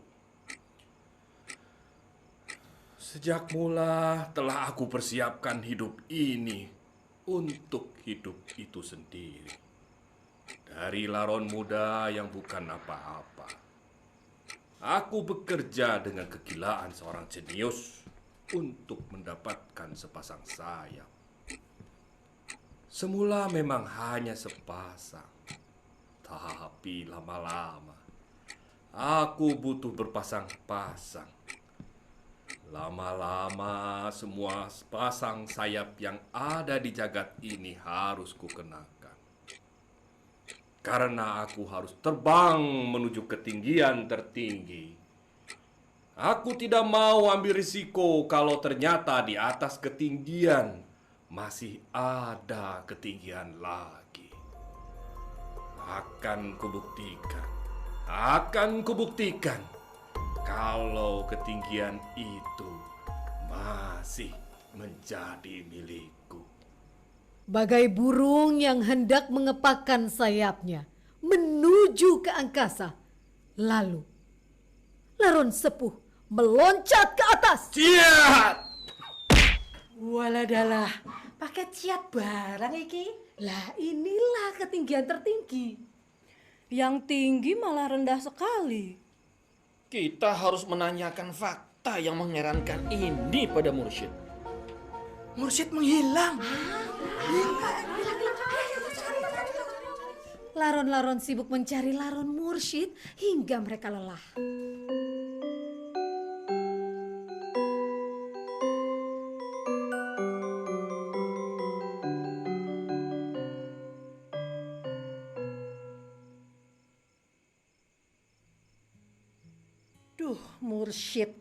Sejak mula telah aku persiapkan hidup ini untuk hidup itu sendiri. Dari laron muda yang bukan apa-apa, aku bekerja dengan kegilaan seorang jenius untuk mendapatkan sepasang sayap. Semula memang hanya sepasang, tapi lama-lama aku butuh berpasang-pasang. Lama-lama semua pasang sayap yang ada di jagat ini harus kukenakan. Karena aku harus terbang menuju ketinggian tertinggi. Aku tidak mau ambil risiko kalau ternyata di atas ketinggian masih ada ketinggian lagi. Akan kubuktikan kalau ketinggian itu masih menjadi milikku. Bagai burung yang hendak mengepakkan sayapnya menuju ke angkasa. Lalu, Laron Sepuh meloncat ke atas. Ciat! Waladalah, pakai ciat barang iki. Lah inilah ketinggian tertinggi. Yang tinggi malah rendah sekali. Kita harus menanyakan fakta yang mengherankan ini pada Mursyid. Mursyid menghilang. Laron-laron sibuk mencari Laron Mursyid hingga mereka lelah. Duh, Mursyid.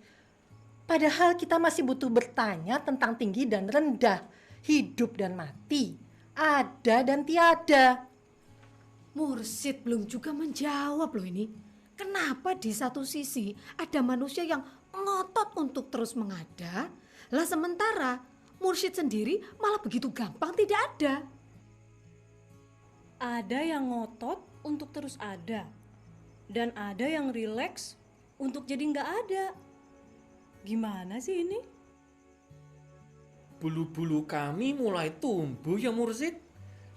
Padahal kita masih butuh bertanya tentang tinggi dan rendah, hidup dan mati, ada dan tiada. Mursyid belum juga menjawab loh ini. Kenapa di satu sisi ada manusia yang ngotot untuk terus mengada, lah sementara Mursyid sendiri malah begitu gampang tidak ada. Ada yang ngotot untuk terus ada. Dan ada yang rileks untuk jadi nggak ada. Gimana sih ini? Bulu-bulu kami mulai tumbuh ya Mursyid.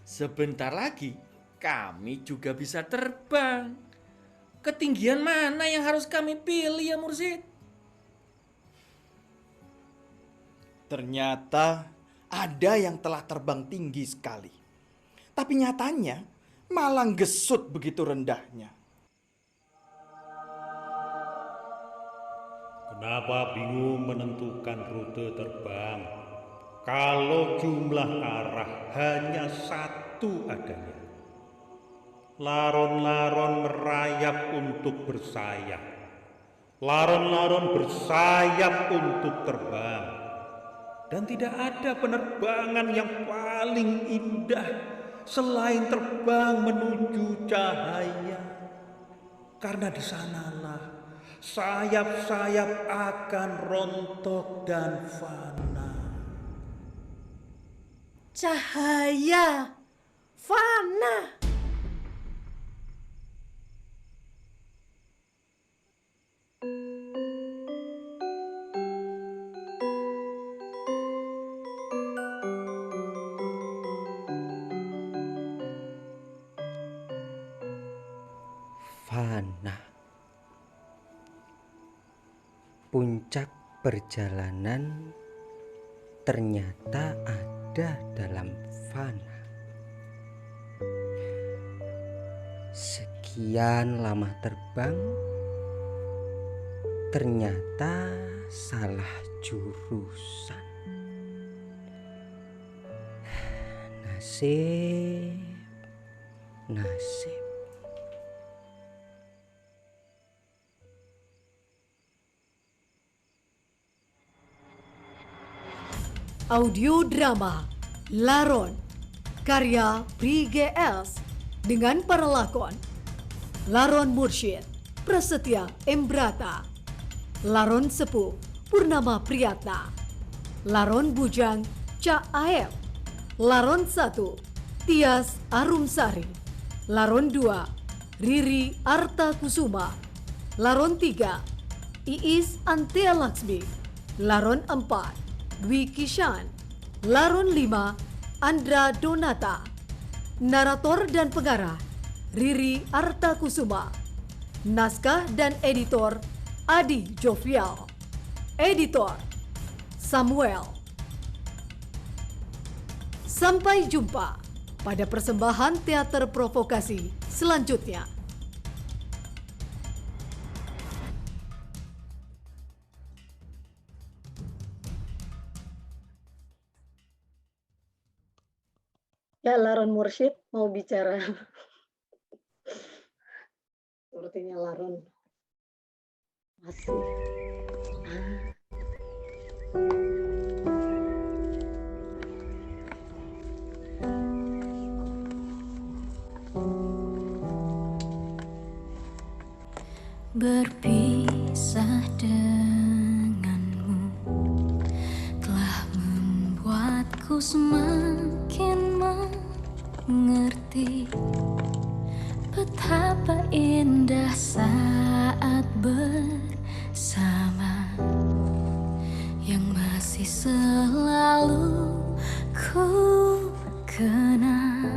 Sebentar lagi kami juga bisa terbang. Ketinggian mana yang harus kami pilih ya Mursyid? Ternyata ada yang telah terbang tinggi sekali. Tapi nyatanya malah gesut begitu rendahnya. Kenapa bingung menentukan rute terbang kalau jumlah arah hanya satu adanya? Laron-laron merayap untuk bersayap. Laron-laron bersayap untuk terbang. Dan tidak ada penerbangan yang paling indah selain terbang menuju cahaya. Karena di sanalah sayap-sayap akan rontok dan fana. Cahaya, fana. Fana. Puncak perjalanan ternyata ada dalam fana. Sekian lama terbang, ternyata salah jurusan. Nasib, nasib. Audio drama Laron karya Pri GS dengan para lakon Laron Mursyid Prasetya Embrata, Laron Sepuh Purnama Priyatna, Laron Bujang Cak Aep, Laron 1 Tias Arumsari, Laron 2 Riri Arta Kusuma, Laron 3 Iis Antea Laksmi, Laron 4 Dwi Kishan, Laron 5 Andra Donata, narator dan pengarah Riri Arta Kusuma, naskah dan editor Adi Jovial, editor Samuel. Sampai jumpa pada persembahan teater provokasi selanjutnya. Ya, Laron Mursyid mau bicara. Sepertinya Laron masih. Berpisah denganmu telah membuatku semakin mengerti betapa indah saat bersama, yang masih selalu ku kenang.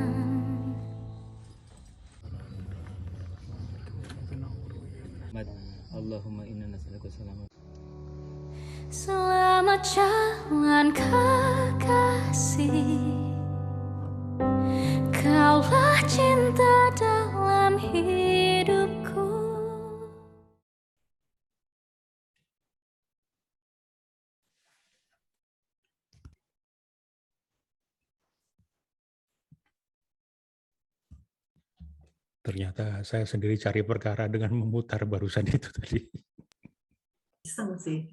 Allahumma inna nas'aluka selamat. Selamat jalan kekasih, kaulah cinta dalam hidupku. Ternyata saya sendiri cari perkara dengan memutar barusan itu tadi. Iseng sih.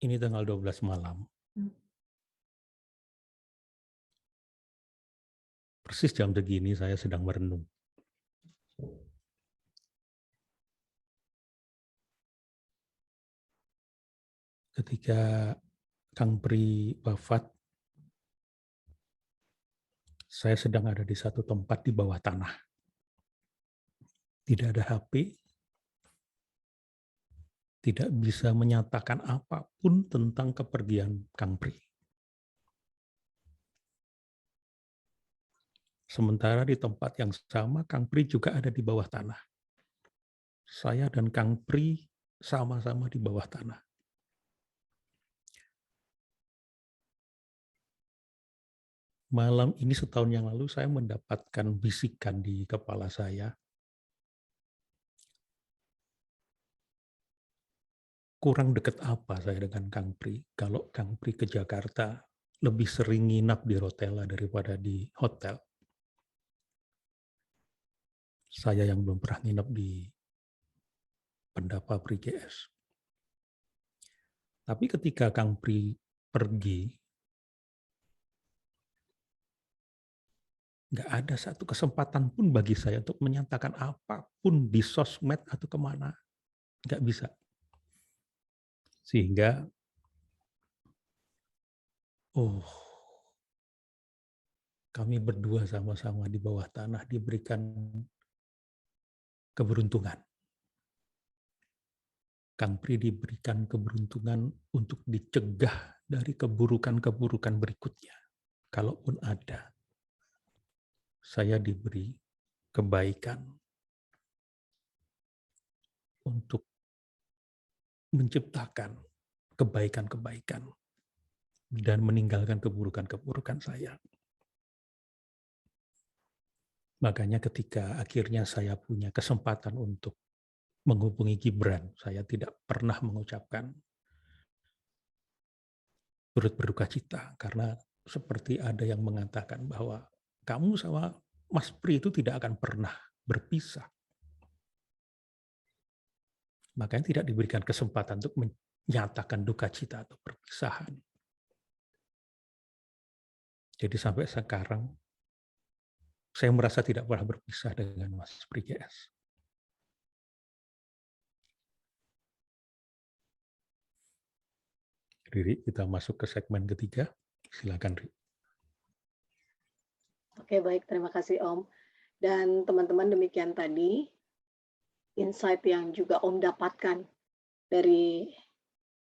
Ini tanggal 12 malam. Persis jam segini saya sedang merenung. Ketika Kang Pri wafat, saya sedang ada di satu tempat di bawah tanah. Tidak ada HP, tidak bisa menyatakan apapun tentang kepergian Kang Pri. Sementara di tempat yang sama, Kang Pri juga ada di bawah tanah. Saya dan Kang Pri sama-sama di bawah tanah. Malam ini setahun yang lalu saya mendapatkan bisikan di kepala saya. Kurang dekat apa saya dengan Kang Pri? Kalau Kang Pri ke Jakarta lebih sering nginap di Rotella daripada di hotel. Saya yang belum pernah nginap di Pendapa Pri GS. Tapi ketika Kang Pri pergi, nggak ada satu kesempatan pun bagi saya untuk menyatakan apapun di sosmed atau kemana. Nggak bisa. Sehingga, kami berdua sama-sama di bawah tanah diberikan keberuntungan. Kang Pri diberikan keberuntungan untuk dicegah dari keburukan-keburukan berikutnya. Kalaupun ada. Saya diberi kebaikan untuk menciptakan kebaikan-kebaikan dan meninggalkan keburukan-keburukan saya. Makanya ketika akhirnya saya punya kesempatan untuk menghubungi Gibran, saya tidak pernah mengucapkan turut berduka cita, karena seperti ada yang mengatakan bahwa kamu sama Mas Pri itu tidak akan pernah berpisah. Makanya tidak diberikan kesempatan untuk menyatakan duka cita atau perpisahan. Jadi sampai sekarang, saya merasa tidak pernah berpisah dengan Mas Pri GS. Riri, kita masuk ke segmen ketiga. Silakan, Riri. Oke, baik. Terima kasih, Om. Dan teman-teman, demikian tadi insight yang juga Om dapatkan dari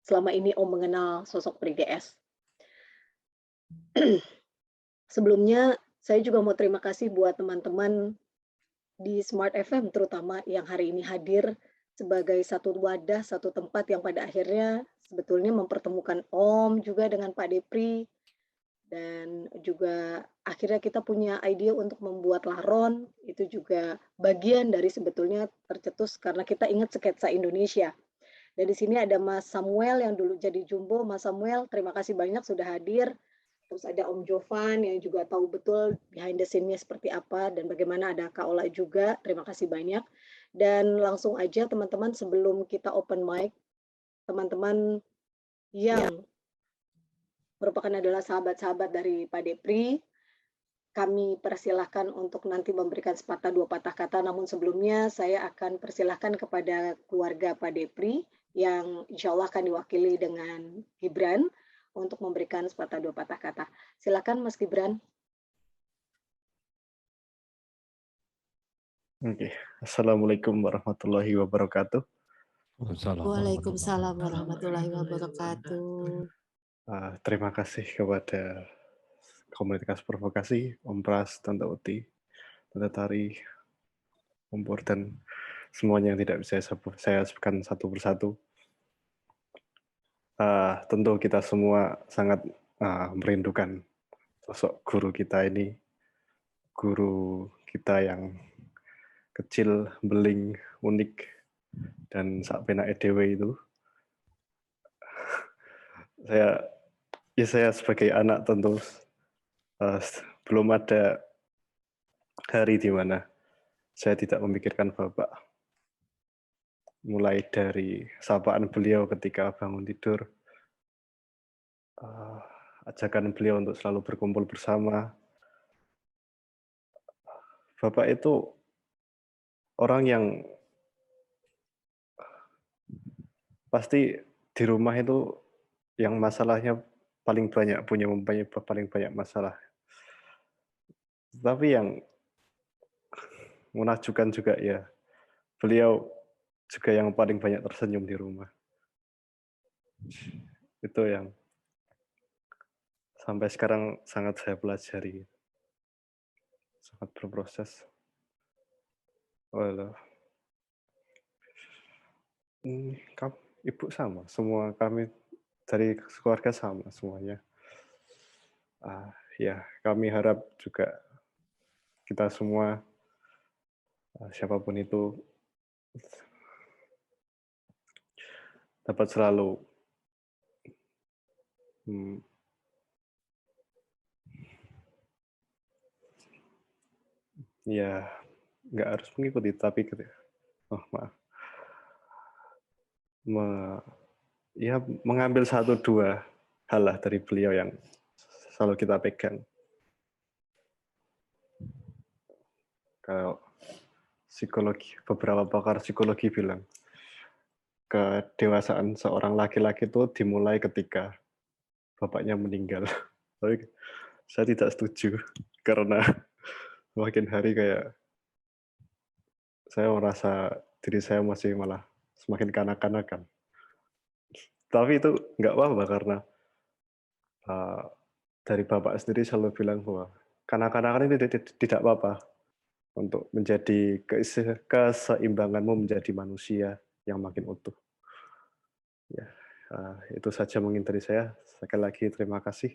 selama ini Om mengenal sosok Pri GS. Sebelumnya, saya juga mau terima kasih buat teman-teman di Smart FM terutama yang hari ini hadir sebagai satu wadah, satu tempat yang pada akhirnya sebetulnya mempertemukan Om juga dengan Pak Depri. Dan juga akhirnya kita punya ide untuk membuat laron, itu juga bagian dari sebetulnya tercetus karena kita ingat sketsa Indonesia. Dan di sini ada Mas Samuel yang dulu jadi Jumbo. Mas Samuel, terima kasih banyak sudah hadir. Terus ada Om Jovan yang juga tahu betul behind the scene-nya seperti apa dan bagaimana, ada Kak Ola juga. Terima kasih banyak. Dan langsung aja teman-teman, sebelum kita open mic, teman-teman yang merupakan adalah sahabat-sahabat dari Pak Depri, kami persilahkan untuk nanti memberikan sepatah dua patah kata, namun sebelumnya saya akan persilahkan kepada keluarga Pak Depri yang insya Allah akan diwakili dengan Gibran untuk memberikan sepatah dua patah kata. Silakan Mas Gibran. Oke. Assalamualaikum warahmatullahi wabarakatuh. Waalaikumsalam warahmatullahi wabarakatuh. Terima kasih kepada komunitas provokasi, Om Pras, Tante Uti, Tante Tari, Om Pur, dan semuanya yang tidak bisa saya sebutkan satu persatu. Tentu kita semua sangat merindukan sosok guru kita ini, guru kita yang kecil, beling, unik, dan sak penak EDW itu. Saya sebagai anak tentu belum ada hari di mana saya tidak memikirkan Bapak. Mulai dari sapaan beliau ketika bangun tidur, ajakan beliau untuk selalu berkumpul bersama. Bapak itu orang yang pasti di rumah itu yang masalahnya paling banyak, punya paling banyak masalah. Tapi yang menakjubkan juga ya, beliau juga yang paling banyak tersenyum di rumah. Itu yang sampai sekarang sangat saya pelajari. Sangat berproses. Ibu sama, semua kami dari keluarga sama semuanya. Ya, kami harap juga kita semua, siapapun itu, dapat selalu ya nggak harus mengikuti, tapi mengambil satu dua hal lah dari beliau yang selalu kita pegang. Kalau psikologi, beberapa pakar psikologi bilang kedewasaan seorang laki-laki itu dimulai ketika bapaknya meninggal. Tapi saya tidak setuju karena semakin hari kayak saya merasa diri saya masih malah semakin kanak-kanakan. Tapi itu nggak apa-apa karena dari bapak sendiri selalu bilang bahwa kanak-kanakan ini tidak apa-apa untuk menjadi keseimbanganmu menjadi manusia yang makin utuh. Ya, itu saja mungkin dari saya. Sekali lagi terima kasih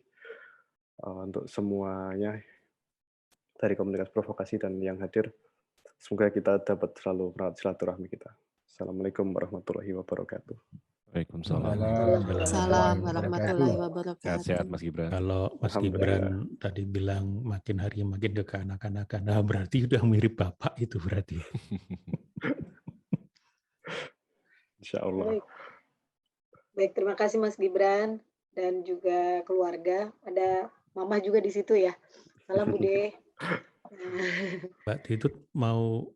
untuk semuanya dari komunitas provokasi dan yang hadir. Semoga kita dapat selalu merawat silaturahmi kita. Assalamualaikum warahmatullahi wabarakatuh. Waalaikumsalam. Waalaikumsalam warahmatullahi wabarakatuh. Sehat-sehat Mas Gibran. Kalau Mas Gibran tadi bilang makin hari makin ke kanak-kanakan, nah berarti udah mirip Bapak itu berarti. Insya Allah. Baik, terima kasih Mas Gibran dan juga keluarga. Ada Mama juga di situ ya. Salam Bude. Mbak Titut mau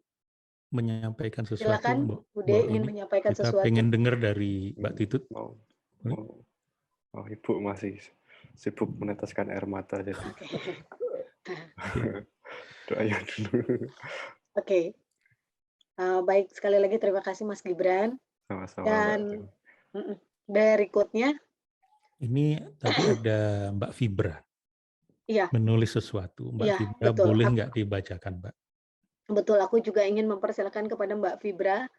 menyampaikan sesuatu. Silakan, Bude ingin menyampaikan kita sesuatu. pengen dengar dari Mbak Titut. Ibu masih sibuk meneteskan air mata jadi. Doanya dulu. Oke. Baik, sekali lagi terima kasih Mas Gibran. Sama-sama. Dan berikutnya ini tadi ada Mbak Fibra. Iya. Menulis sesuatu. Mbak Fibra betul. boleh nggak dibacakan, Mbak? Betul, aku juga ingin mempersilakan kepada Mbak Fibra.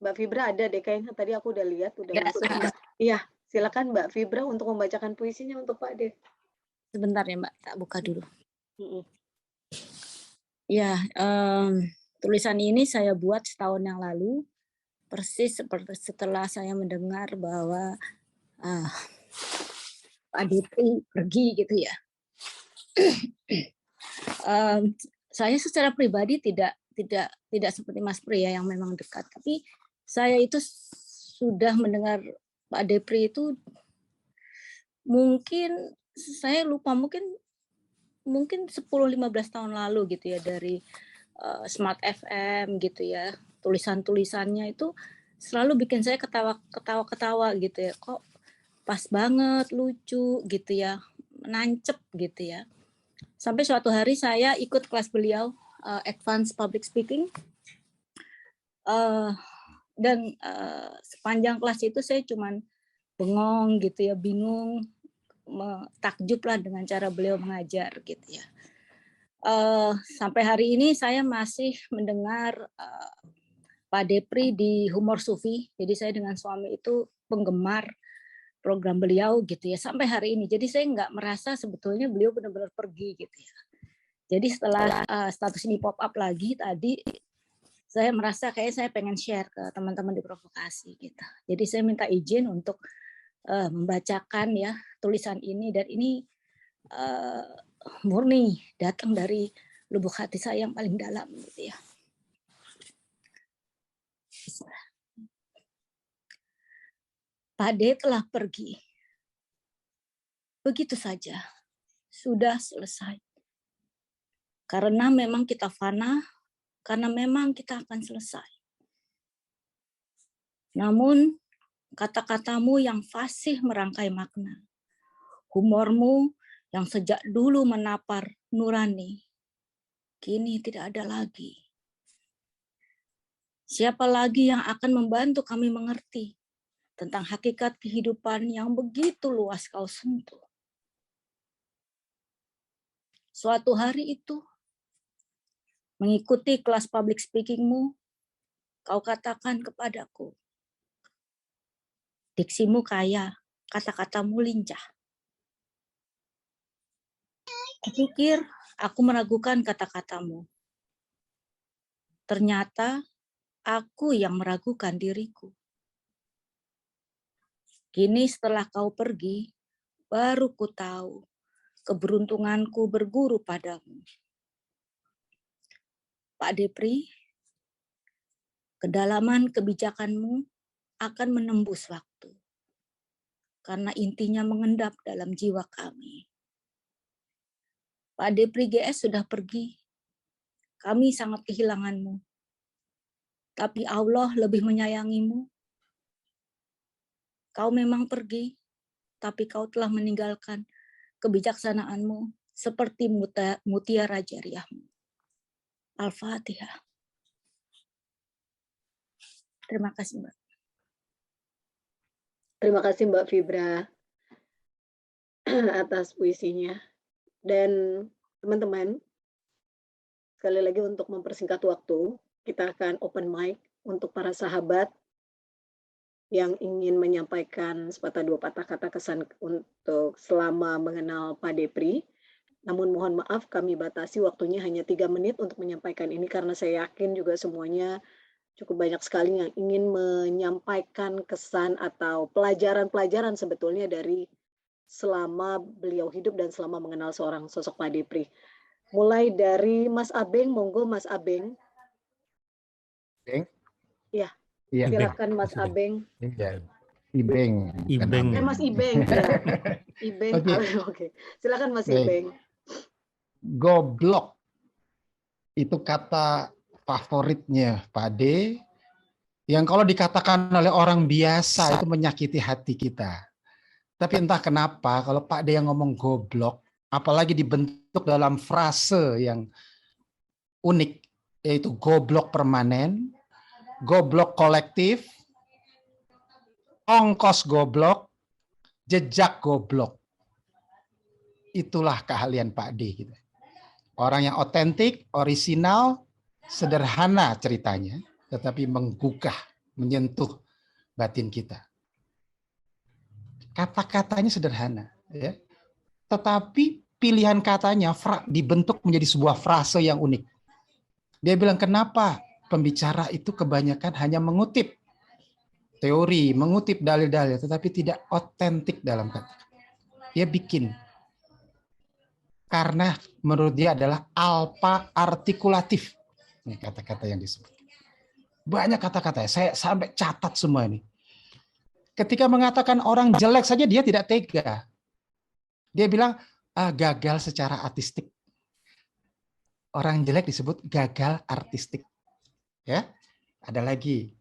Mbak Fibra ada deh kayaknya, tadi aku udah lihat, udah masuk. Iya, silakan Mbak Fibra untuk membacakan puisinya untuk Pak De. Sebentar ya Mbak, tak buka dulu. Ya, tulisan ini saya buat setahun yang lalu, persis seperti setelah saya mendengar bahwa Pak Depri pergi gitu ya. Saya secara pribadi tidak seperti Mas Pri ya yang memang dekat, tapi saya itu sudah mendengar Pak Depri itu mungkin saya lupa mungkin 10-15 tahun lalu gitu ya, dari Smart FM gitu ya. Tulisan-tulisannya itu selalu bikin saya ketawa gitu ya. Kok pas banget, lucu gitu ya, nancep gitu ya. Sampai suatu hari saya ikut kelas beliau, Advanced Public Speaking. Dan sepanjang kelas itu saya cuman bengong gitu ya, bingung, takjub lah dengan cara beliau mengajar gitu ya. Sampai hari ini saya masih mendengar Pak Depri di Humor Sufi. Jadi saya dengan suami itu penggemar program beliau gitu ya sampai hari ini. Jadi saya nggak merasa sebetulnya beliau benar-benar pergi gitu ya. Jadi setelah status ini pop up lagi tadi, saya merasa kayak saya pengen share ke teman-teman di provokasi gitu. Jadi saya minta izin untuk membacakan ya tulisan ini, dan ini murni datang dari lubuk hati saya yang paling dalam gitu ya. Pak D telah pergi. Begitu saja. Sudah selesai. Karena memang kita fana, karena memang kita akan selesai. Namun, kata-katamu yang fasih merangkai makna, humormu yang sejak dulu menapar nurani, kini tidak ada lagi. Siapa lagi yang akan membantu kami mengerti tentang hakikat kehidupan yang begitu luas kau sentuh? Suatu hari itu, mengikuti kelas public speakingmu, kau katakan kepadaku, diksimu kaya, kata-katamu lincah. Kupikir aku meragukan kata-katamu. Ternyata aku yang meragukan diriku. Kini setelah kau pergi, baru ku tahu keberuntunganku berguru padamu. Pak Depri, kedalaman kebijakanmu akan menembus waktu, karena intinya mengendap dalam jiwa kami. Pak Depri GS sudah pergi, kami sangat kehilanganmu. Tapi Allah lebih menyayangimu. Kau memang pergi, tapi kau telah meninggalkan kebijaksanaanmu seperti mutiara jariahmu. Al-Fatihah. Terima kasih, Mbak. Terima kasih Mbak Fibra atas puisinya. Dan teman-teman, sekali lagi untuk mempersingkat waktu, kita akan open mic untuk para sahabat yang ingin menyampaikan sepatah dua patah kata kesan untuk selama mengenal Pak Depri. Namun mohon maaf kami batasi waktunya hanya 3 menit untuk menyampaikan ini, karena saya yakin juga semuanya cukup banyak sekali yang ingin menyampaikan kesan atau pelajaran-pelajaran sebetulnya dari selama beliau hidup dan selama mengenal seorang sosok Pak Depri. Mulai dari Mas Abeng, monggo Mas Abeng. Ya. Iya, silakan Mas Abeng. Iya. Ibeng. Mas Ibeng. Ya. Ibeng. Oke. Silakan Mas Ibeng. Goblok itu kata favoritnya Pak D, yang kalau dikatakan oleh orang biasa itu menyakiti hati kita. Tapi entah kenapa kalau Pak D yang ngomong goblok, apalagi dibentuk dalam frase yang unik, yaitu goblok permanen, goblok kolektif, ongkos goblok, jejak goblok. Itulah keahlian Pak D. Gitu. Orang yang otentik, orisinal, sederhana ceritanya, tetapi menggugah, menyentuh batin kita. Kata-katanya sederhana, ya. Tetapi pilihan katanya dibentuk menjadi sebuah frase yang unik. Dia bilang, kenapa pembicara itu kebanyakan hanya mengutip teori, mengutip dalil-dalil, tetapi tidak otentik dalam kata-kata. Dia bikin. Karena menurut dia adalah alfa artikulatif. Ini kata-kata yang disebut. Banyak kata-kata, saya sampai catat semua ini. Ketika mengatakan orang jelek saja dia tidak tega. Dia bilang gagal secara artistik. Orang jelek disebut gagal artistik. Ya, ada lagi.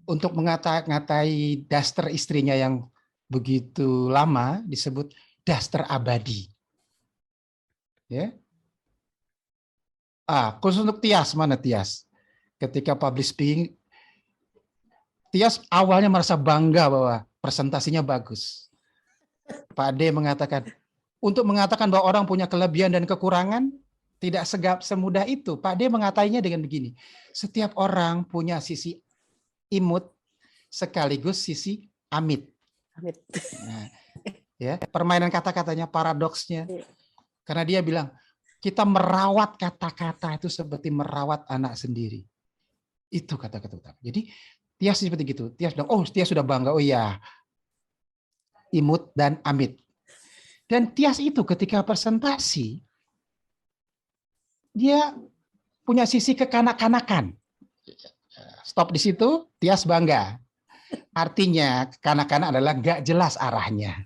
Untuk ngatai daster istrinya yang begitu lama disebut daster abadi. Ya. Khusus untuk Tias, mana Tias? Ketika public speaking, Tias awalnya merasa bangga bahwa presentasinya bagus. Pak D mengatakan, untuk mengatakan bahwa orang punya kelebihan dan kekurangan, tidak semudah itu. Pak D mengatainya dengan begini, setiap orang punya sisi imut sekaligus sisi amit. Nah, ya, permainan kata-katanya, paradoksnya. Karena dia bilang, kita merawat kata-kata itu seperti merawat anak sendiri. Itu kata-kata utama. Jadi Tias seperti gitu. Tias bilang, Tias sudah bangga. Oh iya, imut dan amit. Dan Tias itu ketika presentasi, dia punya sisi kekanak-kanakan. Stop di situ, Tias bangga. Artinya, kekanak-kanak adalah gak jelas arahnya.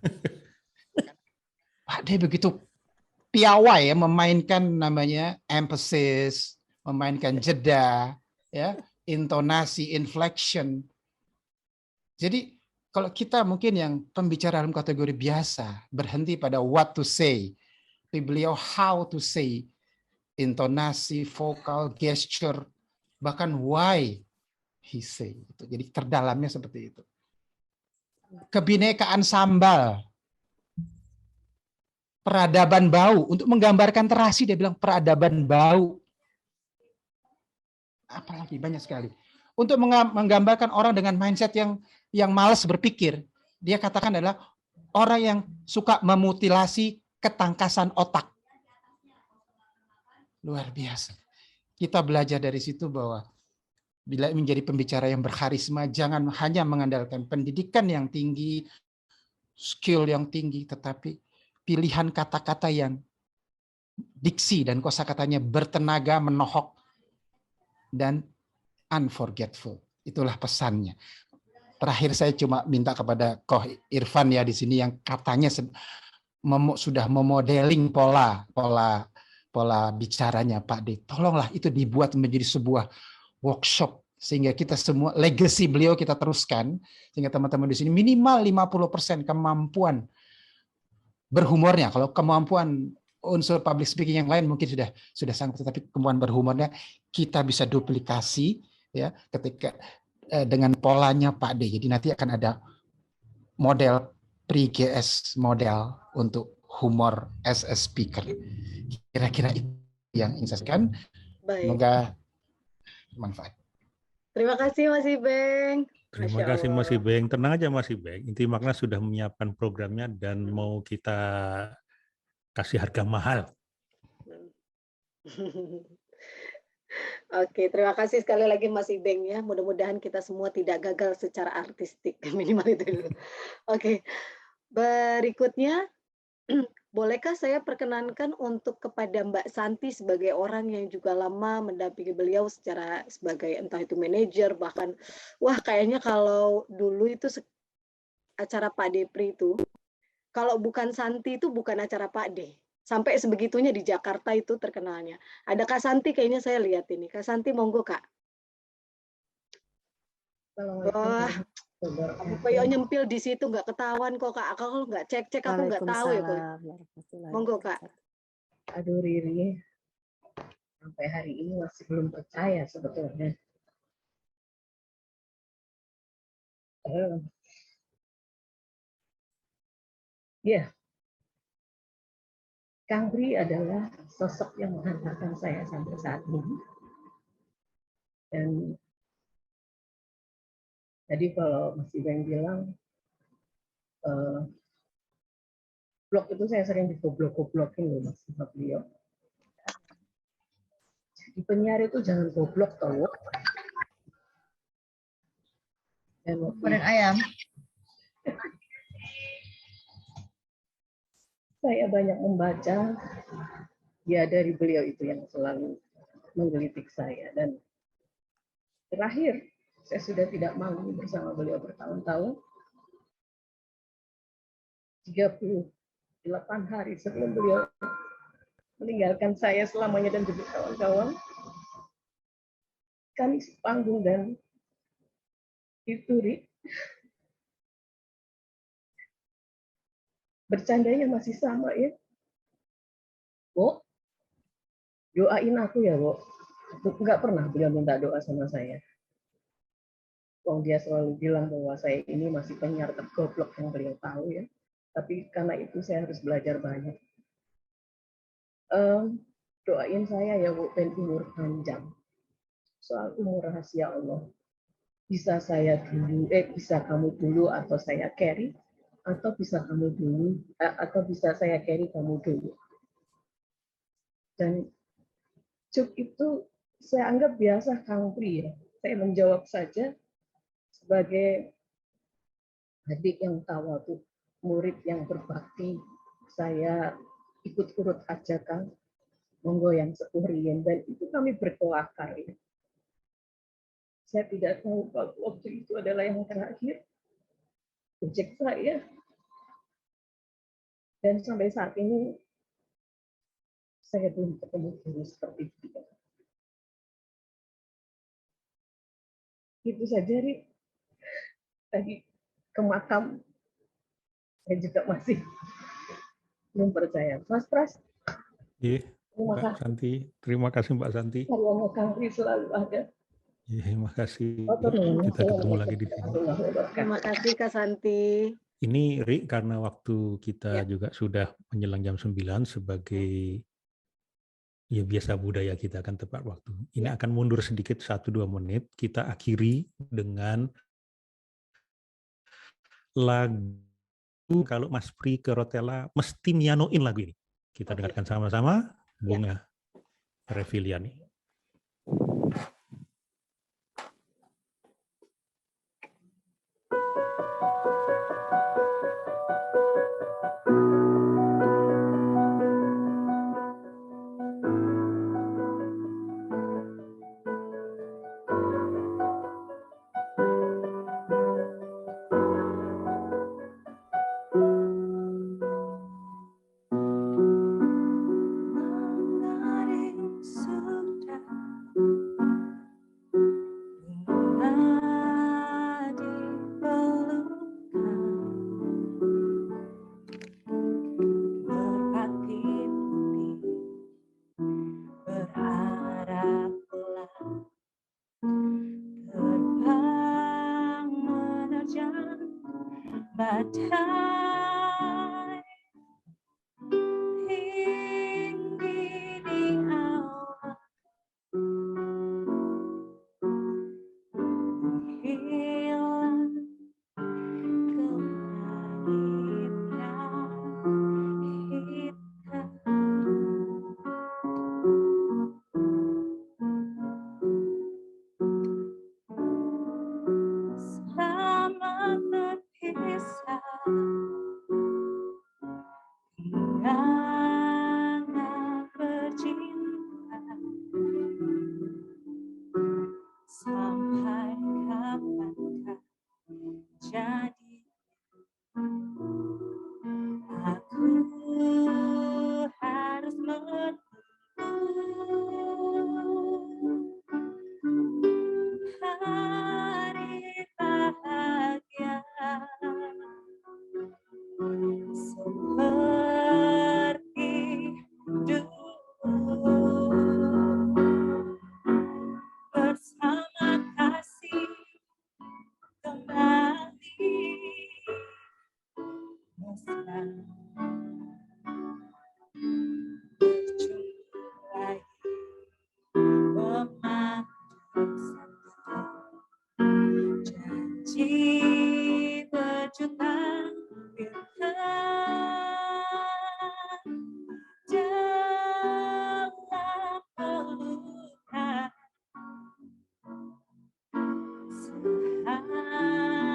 Dia begitu piawai ya, memainkan namanya emphasis, memainkan jeda, ya, intonasi, inflection. Jadi kalau kita mungkin yang pembicara dalam kategori biasa berhenti pada what to say, tapi beliau how to say, intonasi, vokal, gesture, bahkan why he say. Jadi terdalamnya seperti itu. Kebinekaan sambal, peradaban bau, untuk menggambarkan terasi dia bilang peradaban bau. Apalagi banyak sekali. Untuk menggambarkan orang dengan mindset yang malas berpikir, dia katakan adalah orang yang suka memutilasi ketangkasan otak. Luar biasa. Kita belajar dari situ bahwa bila menjadi pembicara yang berkarisma, jangan hanya mengandalkan pendidikan yang tinggi, skill yang tinggi, tetapi pilihan kata-kata yang diksi dan kosakatanya bertenaga, menohok, dan unforgetful. Itulah pesannya. Terakhir saya cuma minta kepada Koh Irfan ya di sini yang katanya sudah memodeling pola bicaranya Pak D. Tolonglah itu dibuat menjadi sebuah workshop sehingga kita semua legacy beliau kita teruskan sehingga teman-teman di sini minimal 50% kemampuan berhumornya. Kalau kemampuan unsur public speaking yang lain mungkin sudah sangat, tetapi kemampuan berhumornya kita bisa duplikasi ya ketika dengan polanya Pak D. Jadi nanti akan ada model pre-GS model untuk humor as a speaker. Kira-kira itu yang ingin saya sampaikan. Semoga manfaat. Terima kasih Mas Ibeng. Terima kasih Mas Ibeng. Tenang aja Mas Ibeng. Inti Makna sudah menyiapkan programnya dan mau kita kasih harga mahal. Oke, terima kasih sekali lagi Mas Ibeng ya. Mudah-mudahan kita semua tidak gagal secara artistik. Minimal itu dulu. Oke, berikutnya bolehkah saya perkenankan untuk kepada Mbak Santi sebagai orang yang juga lama mendampingi beliau sebagai entah itu manajer, bahkan kayaknya kalau dulu itu acara Pak Depri itu, kalau bukan Santi itu bukan acara Pak D. Sampai sebegitunya di Jakarta itu terkenalnya. Ada Kak Santi kayaknya saya lihat ini. Kak Santi monggo Kak. Wah, aku kayak nyempil di situ nggak ketahuan kok Kak. Kalau nggak cek aku nggak tahu ya kok. Monggo Kak. Aduh Riri, sampai hari ini masih belum percaya sebetulnya. Ya, Kang Bri adalah sosok yang menghantarkan saya sampai saat ini. Dan jadi kalau Mas Ibeng bilang blog itu saya sering digoblok-goblokin loh Mas sama beliau. Jadi penyiar itu jangan goblok tau. Goreng ayam. Saya banyak membaca, ya dari beliau itu yang selalu menggelitik saya. Dan terakhir, saya sudah tidak manggung bersama beliau bertahun-tahun. 38 hari sebelum beliau meninggalkan saya selamanya dan juga kawan-kawan, kami sepanggung dan dituri. Bercandanya masih sama ya. Bo, doain aku ya, Bo. Enggak pernah beliau minta doa sama saya. Wong dia selalu bilang bahwa saya ini masih penyiar tergoblok yang beliau tahu ya. Tapi karena itu saya harus belajar banyak. Doain saya ya, Bu, dan umur panjang. Soal umur rahasia Allah. Bisa saya dulu, bisa kamu dulu atau saya carry, atau bisa kamu dulu, atau bisa saya carry kamu dulu. Dan cuk itu saya anggap biasa Kang Pri ya. Saya menjawab saja sebagai adik yang tawadu, murid yang berbakti. Saya ikut urut aja Kang, monggo yang sepurian, dan itu kami berkelakar ya. Saya tidak tahu kalau waktu itu adalah yang terakhir ojek saya. Dan sampai saat ini saya belum ketemu guru seperti dia. Itu saja, Ri. Tadi ke makam, saya juga masih belum percaya. Mas Pras, Iya, terima Mbak kasih. Santi. Terima kasih Mbak Santi. Salam Kang Pri selalu ada. Iya, terima kasih. Assalamualaikum Kita ketemu lagi di sini. warahmatullahi wabarakatuh. Terima kasih Kak Santi. Ini Ri, karena waktu kita Ya. juga sudah menjelang jam 9 sebagai ya biasa budaya kita akan tepat waktu. Ini akan mundur sedikit 1-2 menit. Kita akhiri dengan lagu, kalau Mas Pri ke Rotella mesti nyanoin lagu ini. Kita dengarkan sama-sama, Bunga Reviliani. Badai tinggi di awan, hilang kelahitnya hitam. Selamat berpisah, kenangan bercinta, sampai kapankah jadi aku harus menunggu hari bahagia seperti dulu bersama kasih kembali mesra berjumpa lagi memandu janji berjuta bintang dalam pelukan sehari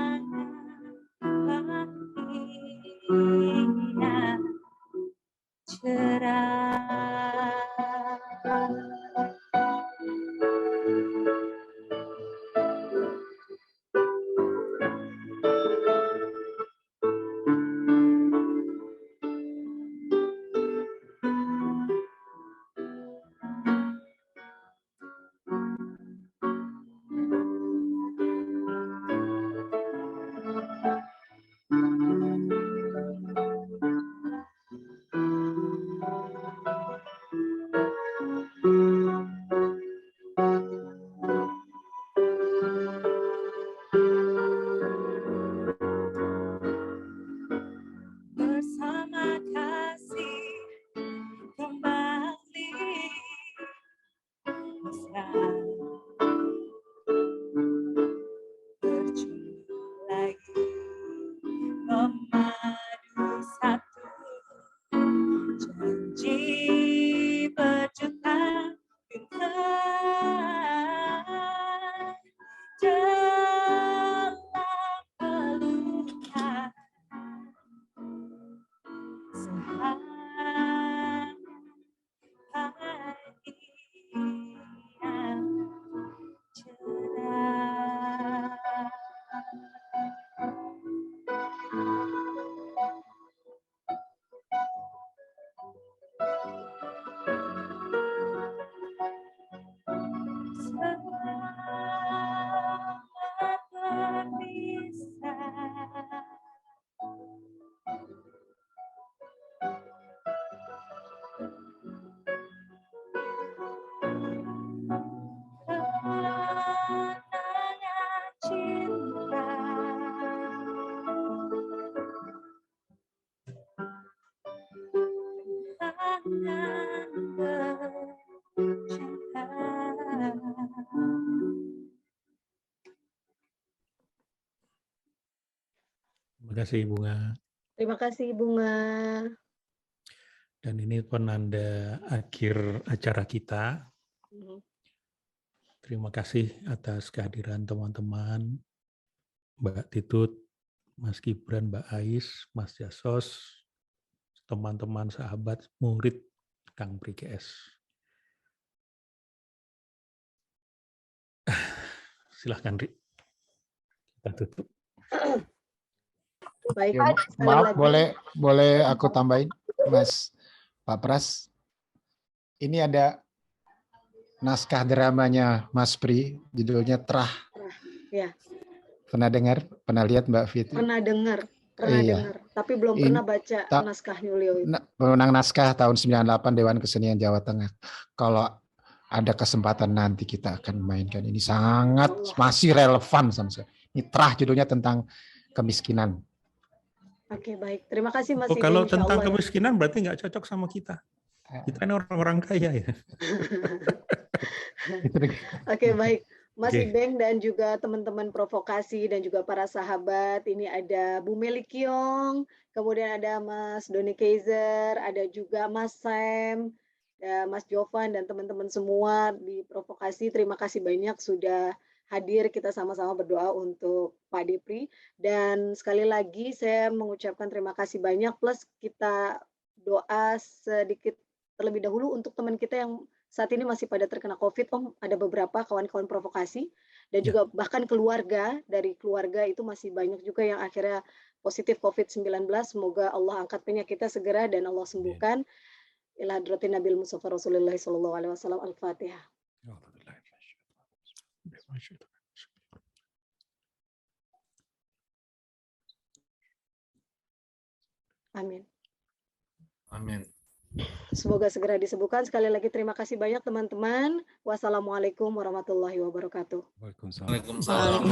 Terima kasih Bunga. Terima kasih Bunga. Dan ini penanda akhir acara kita. Terima kasih atas kehadiran teman-teman, Mbak Titut, Mas Gibran, Mbak Ais, Mas Jasos, teman-teman sahabat murid Kang Pri GS. Silahkan, Ri. Kita tutup. Baik, Ya, sekali maaf, lagi. boleh aku tambahin, Mas Pak Pras. Ini ada naskah dramanya Mas Pri, judulnya Trah. Ya, Pernah dengar? Pernah lihat Mbak Fitri? pernah dengar, Iya. tapi belum In- pernah baca ta- naskah Yulio itu. Pemenang naskah tahun 98 Dewan Kesenian Jawa Tengah. Kalau ada kesempatan nanti kita akan mainkan. Ini sangat masih relevan sama saya. Ini Trah judulnya tentang kemiskinan. Oke, baik. Terima kasih Mas Oh, Ibe, kalau insya tentang Allah ya. kemiskinan berarti nggak cocok sama kita. Kita ini orang-orang kaya ya. Oke, baik. Mas Oke. Ibeng dan juga teman-teman provokasi dan juga para sahabat. Ini ada Bu Meli Kiong, kemudian ada Mas Doni Kaiser, ada juga Mas Sam, ya, Mas Jovan dan teman-teman semua di provokasi. Terima kasih banyak sudah hadir. Kita sama-sama berdoa untuk Pak Depri. Dan sekali lagi saya mengucapkan terima kasih banyak, plus kita doa sedikit terlebih dahulu untuk teman kita yang saat ini masih pada terkena COVID. Ada beberapa kawan-kawan provokasi dan juga bahkan keluarga, dari keluarga itu masih banyak juga yang akhirnya positif COVID-19. Semoga Allah angkat penyakitnya segera dan Allah sembuhkan. Ila hadratin Nabil Mustafa Rasulullah sallallahu alaihi wasallam. Al-Fatihah. Amin. Amin. Semoga segera disembuhkan. Sekali lagi terima kasih banyak teman-teman. Wassalamualaikum warahmatullahi wabarakatuh. Waalaikumsalam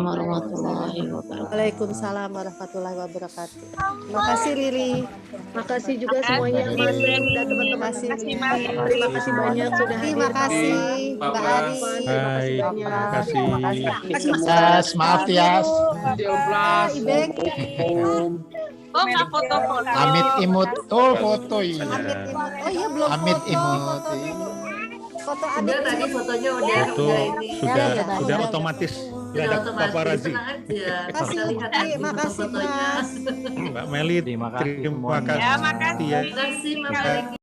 warahmatullahi wabarakatuh. Waalaikumsalam warahmatullahi wabarakatuh. Terima kasih Riri. Makasih juga semuanya Mas Bem dan teman-teman. Terima kasih banyak sudah hadir. Terima kasih Mbak Ari. Hai, terima kasih. Yes, maaf Tias. Ibeng. Oh, nggak foto-foto. Amit imut. Oh, foto iya. Oh iya belum Amit foto. imut. Foto Amit. Tadi fotonya udah Itu ini. sudah otomatis. Nggak ada paparazi. Makasih Putri, makasih Mas. Mbak Meli, terima kasih. Ya, makasih. Ya. Terima kasih, Mas Meli.